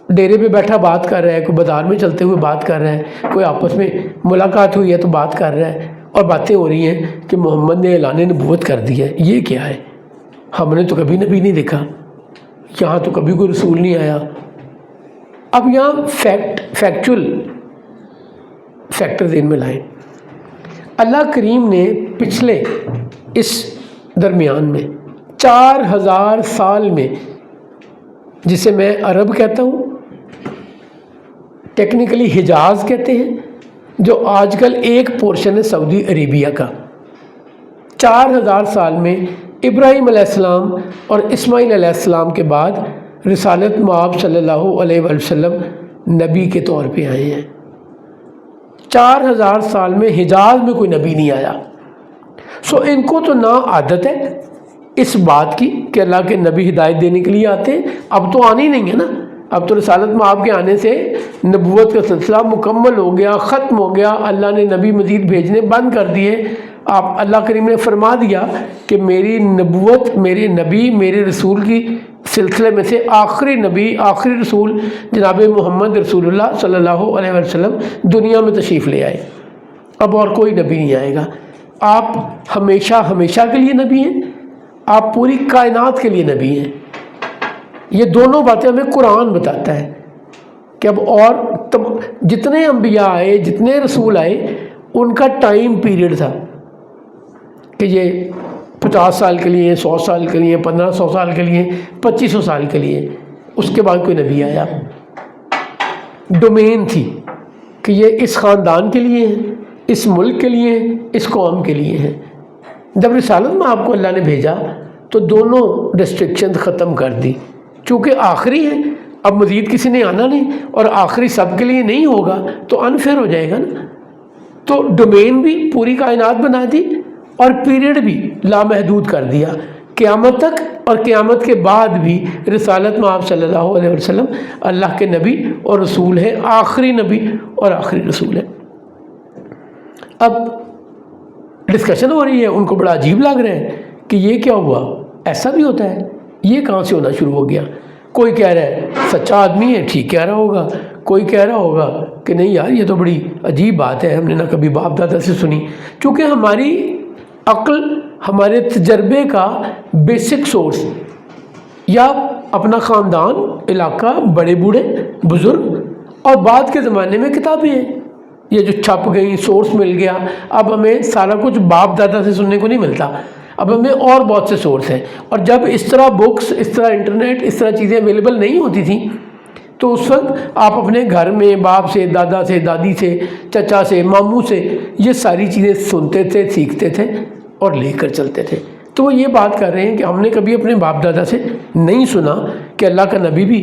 ڈیرے پہ بیٹھا بات کر رہا ہے، کوئی بازار میں چلتے ہوئے بات کر رہا ہے، کوئی آپس میں ملاقات ہوئی ہے تو بات کر رہا ہے، اور باتیں ہو رہی ہیں کہ محمد نے اعلان نبوت کر دی ہے. یہ کیا ہے؟ ہم نے تو کبھی نبی نہیں دیکھا، یہاں تو کبھی کوئی رسول نہیں آیا. اب یہاں فیکچول فیکٹر ذہن میں لائیں. اللہ کریم نے پچھلے اس درمیان میں 4000 سال میں، جسے میں عرب کہتا ہوں، ٹیکنیکلی حجاز کہتے ہیں، جو آج کل ایک پورشن ہے سعودی عربیہ کا، 4000 سال میں ابراہیم علیہ السلام اور اسماعیل علیہ السلام کے بعد رسالت مآب صلی اللہ علیہ وآلہ وسلم نبی کے طور پہ آئے ہیں۔ 4000 سال میں حجاز میں کوئی نبی نہیں آیا۔ سو ان کو تو نہ عادت ہے اس بات کی کہ اللہ کے نبی ہدایت دینے کے لیے آتے ہیں، اب تو آنے ہی نہیں ہے نا، اب تو رسالت مآب کے آنے سے نبوت کا سلسلہ مکمل ہو گیا، ختم ہو گیا، اللہ نے نبی مزید بھیجنے بند کر دیے۔ آپ اللہ کریم نے فرما دیا کہ میری نبوت، میرے نبی، میرے رسول کی سلسلے میں سے آخری نبی، آخری رسول جناب محمد رسول اللہ صلی اللہ علیہ وسلم دنیا میں تشریف لے آئے، اب اور کوئی نبی نہیں آئے گا۔ آپ ہمیشہ ہمیشہ کے لیے نبی ہیں، آپ پوری کائنات کے لیے نبی ہیں۔ یہ دونوں باتیں ہمیں قرآن بتاتا ہے کہ اب اور جتنے انبیاء آئے، جتنے رسول آئے، ان کا ٹائم پیریڈ تھا کہ یہ 50 سال کے لیے، 100 سال کے لیے، 1500 سال کے لیے، 2500 سال کے لیے، اس کے بعد کوئی نبی آیا۔ ڈومین تھی کہ یہ اس خاندان کے لیے ہے، اس ملک کے لیے ہے، اس قوم کے لیے ہے۔ جب رسالت میں آپ کو اللہ نے بھیجا تو دونوں ریسٹرکشن ختم کر دی، چونکہ آخری ہے، اب مزید کسی نے آنا نہیں، اور آخری سب کے لیے نہیں ہوگا تو انفیئر ہو جائے گا نا۔ تو ڈومین بھی پوری کائنات بنا دی اور پیریڈ بھی لامحدود کر دیا، قیامت تک اور قیامت کے بعد بھی رسالت میں آپ صلی اللہ علیہ وسلم اللہ کے نبی اور رسول ہیں، آخری نبی اور آخری رسول ہے۔ اب ڈسکشن ہو رہی ہے، ان کو بڑا عجیب لگ رہا ہے کہ یہ کیا ہوا، ایسا بھی ہوتا ہے، یہ کہاں سے ہونا شروع ہو گیا۔ کوئی کہہ رہا ہے سچا آدمی ہے، ٹھیک کہہ رہا ہوگا، کوئی کہہ رہا ہوگا کہ نہیں یار یہ تو بڑی عجیب بات ہے، ہم نے نہ کبھی باپ دادا سے سنی، چونکہ ہماری عقل، ہمارے تجربے کا بیسک سورس یا اپنا خاندان، علاقہ، بڑے بوڑھے بزرگ، اور بعد کے زمانے میں کتابیں ہیں، یہ جو چھپ گئی، سورس مل گیا۔ اب ہمیں سارا کچھ باپ دادا سے سننے کو نہیں ملتا، اب ہمیں اور بہت سے سورس ہیں، اور جب اس طرح بکس، اس طرح انٹرنیٹ، اس طرح چیزیں اویلیبل نہیں ہوتی تھیں تو اس وقت آپ اپنے گھر میں باپ سے، دادا سے، دادی سے، چچا سے، ماموں سے یہ ساری چیزیں سنتے تھے، سیکھتے تھے اور لے کر چلتے تھے۔ تو وہ یہ بات کر رہے ہیں کہ ہم نے کبھی اپنے باپ دادا سے نہیں سنا کہ اللہ کا نبی بھی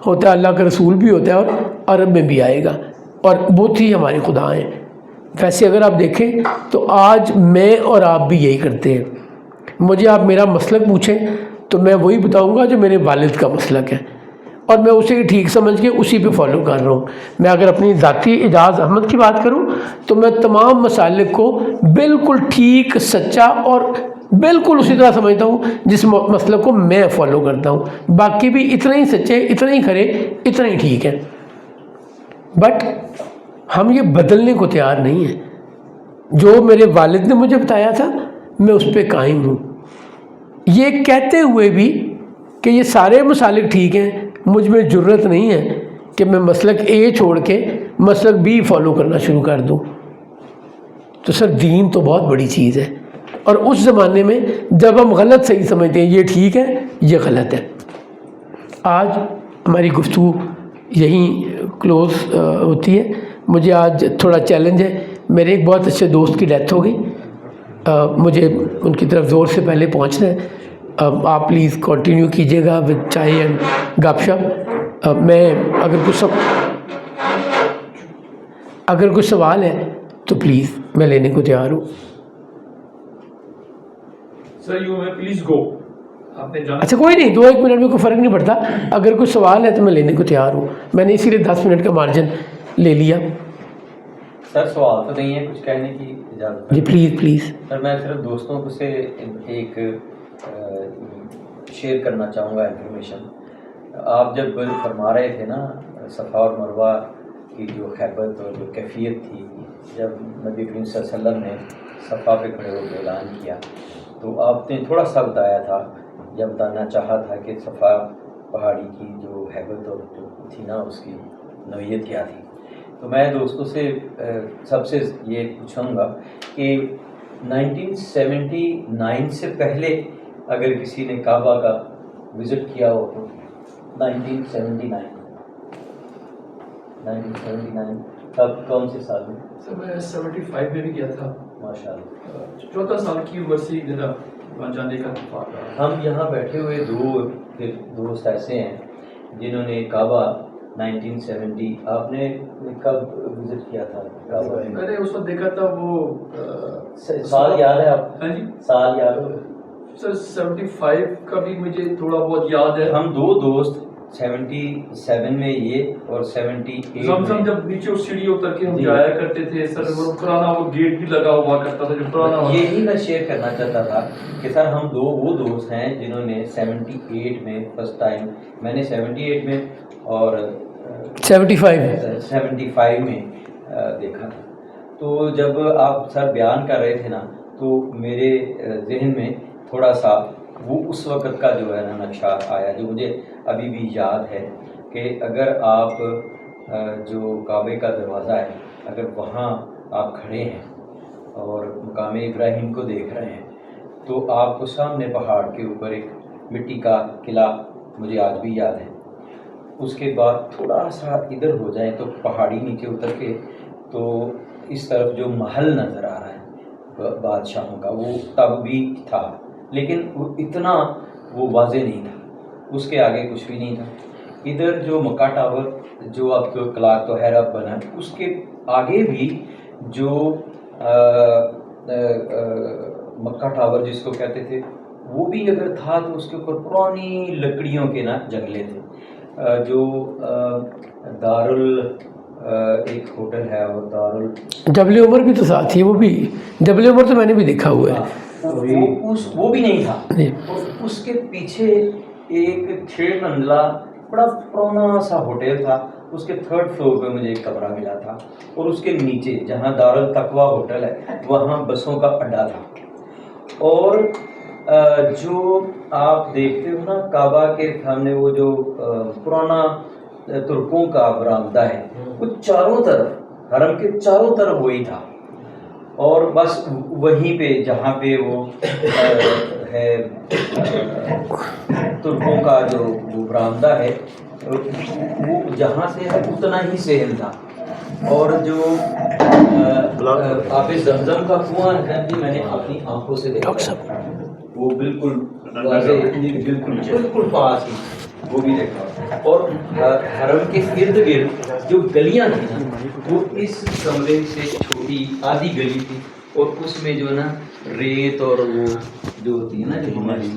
ہوتا ہے، اللہ کا رسول بھی ہوتا ہے، اور عرب میں بھی آئے گا، اور بت ہی ہمارے خدا ہیں۔ ویسے اگر آپ دیکھیں تو آج میں اور آپ بھی یہی کرتے ہیں۔ مجھے آپ میرا مسلک پوچھیں تو میں وہی بتاؤں گا جو میرے والد کا مسلک ہے، اور میں اسے ٹھیک سمجھ کے اسی پہ فالو کر رہا ہوں۔ میں اگر اپنی ذاتی اعجاز احمد کی بات کروں تو میں تمام مسالک کو بالکل ٹھیک، سچا اور بالکل اسی طرح سمجھتا ہوں جس مسلک کو میں فالو کرتا ہوں، باقی بھی اتنے ہی سچے، اتنے ہی کھرے، اتنے ہی ٹھیک ہے، بٹ ہم یہ بدلنے کو تیار نہیں ہیں۔ جو میرے والد نے مجھے بتایا تھا میں اس پہ قائم ہوں، یہ کہتے ہوئے بھی کہ یہ سارے مسالک ٹھیک ہیں، مجھ میں جرت نہیں ہے کہ میں مسلک اے چھوڑ کے مسلک بی فالو کرنا شروع کر دوں۔ تو سر دین تو بہت بڑی چیز ہے، اور اس زمانے میں جب ہم غلط صحیح سمجھتے ہیں، یہ ٹھیک ہے، یہ غلط ہے۔ آج ہماری گفتگو یہیں کلوز ہوتی ہے۔ مجھے آج تھوڑا چیلنج ہے، میرے ایک بہت اچھے دوست کی ڈیتھ ہو گئی، مجھے ان کی طرف زور سے پہلے پہنچنا ہے۔ آپ پلیز کنٹینیو کیجیے گا وتھ چائے اینڈ گپ شپ۔ میں اگر کچھ سوال ہے تو پلیز میں لینے کو تیار ہوں۔ سر یو میں پلیز گو، آپ نے جانا؟ اچھا کوئی نہیں، 2-1 منٹ میں کوئی فرق نہیں پڑتا، اگر کوئی سوال ہے تو میں لینے کو تیار ہوں۔ میں نے اسی لیے 10 منٹ کا مارجن لے لیا۔ سر سوال تو نہیں ہے، کچھ کہنے کی اجازت؟ جی پلیز پلیز۔ سر میں صرف دوستوں کو سے ایک شیئر کرنا چاہوں گا انفارمیشن۔ آپ جب فرما رہے تھے نا صفا اور مروہ کی جو خیبت اور جو کیفیت تھی، جب نبی کریم صلی اللہ علیہ وسلم نے صفا پہ کھڑے ہو کے اعلان کیا تو آپ نے تھوڑا سا بتایا تھا، جب بتانا چاہا تھا کہ صفا پہاڑی کی جو ہیبت اور جو تھی نا اس کی نوعیت کیا تھی۔ تو میں دوستوں سے سب سے یہ پوچھوں گا کہ 1979 سے پہلے اگر کسی نے کعبہ کا وزٹ کیا ہو تو 1979 کب کون سے سال میں؟ سر میں 75 میں بھی گیا تھا. ماشاء اللہ. 14 سال کی عمر سے ادھر وہاں جانے کا اتفاق رہا. ہم یہاں بیٹھے ہوئے دو دوست ایسے ہیں جنہوں نے کعبہ 1970 آپ نے کب وزٹ کیا تھا کعبہ؟ میں نے اس وقت دیکھا تھا وہ سال یاد ہے آپ؟ ہاں جی سال یاد ہو؟ سر 75 کا بھی مجھے تھوڑا بہت یاد ہے. ہم دو دوست 77 میں یہ اور 78 زمزم جب نیچے اس سیڑھی اتر کے ہم جایا کرتے تھے سر، وہ پرانا وہ گیٹ بھی لگا ہوا کرتا تھا جو پرانا. یہی میں شیئر کرنا چاہتا تھا کہ سر ہم وہ دوست ہیں جنہوں نے 78 میں فرسٹ ٹائم، میں نے 78 میں اور 75 میں دیکھا تھا. تو جب آپ سر بیان کر رہے تھے نا تو میرے ذہن میں تھوڑا سا وہ اس وقت کا جو ہے نا نقشہ آیا جو مجھے ابھی بھی یاد ہے کہ اگر آپ جو کعبے کا دروازہ ہے اگر وہاں آپ کھڑے ہیں اور مقام ابراہیم کو دیکھ رہے ہیں تو آپ کو سامنے پہاڑ کے اوپر ایک مٹی کا قلعہ مجھے آج بھی یاد ہے. اس کے بعد تھوڑا سا ادھر ہو جائیں تو پہاڑی نیچے اتر کے تو اس طرف جو محل نظر آ رہا ہے بادشاہوں کا وہ تب بھی تھا لیکن وہ اتنا وہ واضح نہیں تھا، اس کے آگے کچھ بھی نہیں تھا. ادھر جو مکہ ٹاور جو اب تو کلاک تو حیرت بنا اس کے آگے بھی جو مکہ ٹاور جس کو کہتے تھے وہ بھی اگر تھا تو اس کے اوپر پرانی لکڑیوں کے نا جنگلے تھے. جو ایک ہوٹل ہے وہ ڈبل عمر بھی تو ساتھ ہی، وہ بھی ڈبل عمر تو میں نے بھی دیکھا ہوا ہے. وہ بھی نہیں تھا. اور اس کے پیچھے ایک 6 منزلہ بڑا پرانا سا ہوٹل تھا، اس کے 3rd فلور پہ مجھے ایک کمرہ ملا تھا اور اس کے نیچے جہاں دارالتقویٰ ہوٹل ہے وہاں بسوں کا اڈا تھا. اور جو آپ دیکھتے ہو نا کعبہ کے سامنے وہ جو پرانا ترکوں کا برآمدہ ہے وہ چاروں طرف حرم کے چاروں طرف وہی تھا. اور بس وہیں پہ جہاں پہ وہ ہے ترکوں کا جو وہ برآمدہ ہے وہ جہاں سے ہے اتنا ہی صحن تھا. اور جو آب زمزم کا کنواں ہے جی میں نے اپنی آنکھوں سے دیکھا وہ بالکل بالکل پاس ہی وہ بھی دیکھا. اور حرم کے ارد گرد جو گلیاں تھیں وہ اس کمرے سے چھوٹی آدھی گلی تھی اور اس میں جو ہے نا ریت اور وہ جو ہوتی ہے نا جو ہماری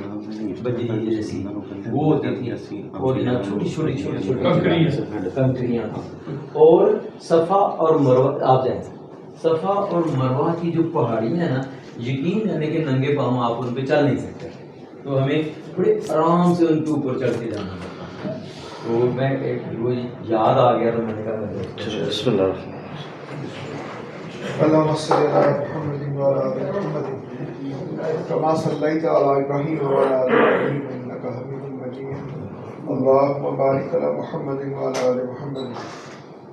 بجری جیسی وہ ہوتی تھی اور نا چھوٹی چھوٹی کنکریاں. اور صفا اور مروہ آپ جائیں صفا اور مروہ کی جو پہاڑی ہے نا یقین کرنے کے ننگے پاؤں آپ ان پہ چل نہیں سکتے تو ہمیں بڑے آرام سے ان کے اوپر چل کے جانا پڑتا. تو میں ایک وہ یاد آ گیا تو میں نے کہا بسم اللہ. اللهم صل على محمد وعلى آل محمد كما صليت على إبراهيم وعلى آل إبراهيم إنك حميد مجيد. اللهم بارك على محمد وعلى آل محمد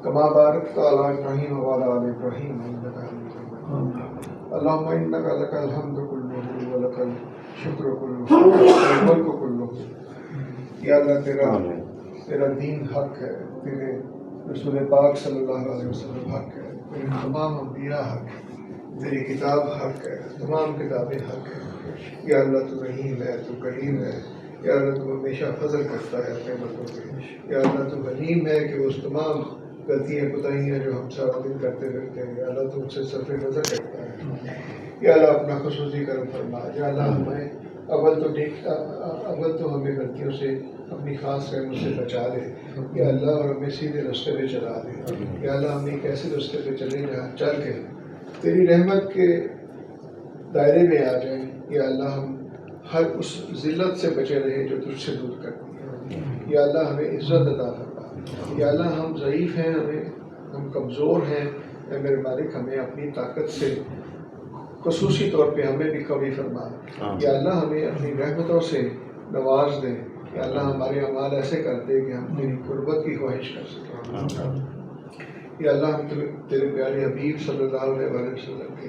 كما باركت على إبراهيم وعلى آل إبراهيم إنك حميد مجيد. اللهم إنك لك الحمد كله ولك الشكر كله والملك كله. یا اللہ تیرا دین حق ہے، تیرے رسول پاک صلی اللہ علیہ وسلم حق ہے، تیرے تمام انبیاء حق ہے، تیری کتاب حق ہے، تمام کتابیں حق ہیں. یا اللہ تو رحیم ہے، تو کریم ہے. یا اللہ تو ہمیشہ فضل کرتا ہے اپنے بندوں پہ. یا اللہ تو حلیم ہے کہ اس تمام غلطیاں کوتاہیاں جو ہم سارا دن کرتے رہتے ہیں یا اللہ تو ان سے صرف نظر کرتا ہے. یا اللہ اپنا خصوصی کرم فرما. یا اللہ ہمیں اول تو ہمیں غلطیوں سے اپنی خاص رحمت سے بچا لے یا اللہ، اور ہمیں سیدھے راستے پہ چلا دے. یا اللہ ہم ایک ایسے راستے پہ چلے جہاں چل کے تیری رحمت کے دائرے میں آ جائیں. یا اللہ ہم ہر اس ذلت سے بچے رہے جو تجھ سے دور کرتی ہے. یا اللہ ہمیں عزت عطا فرما. یا اللہ ہم ضعیف ہیں، ہم کمزور ہیں، اے میرے مالک ہمیں اپنی طاقت سے خصوصی طور پہ ہمیں بھی قوی فرما. یا اللہ ہمیں اپنی رحمتوں سے نواز دے. یا اللہ ہمارے اعمال ایسے کر دے کہ ہم تیری قربت کی خواہش کر سکیں. یا اللہ ہم تیرے پیارے حبیب صلی اللہ علیہ وسلم کے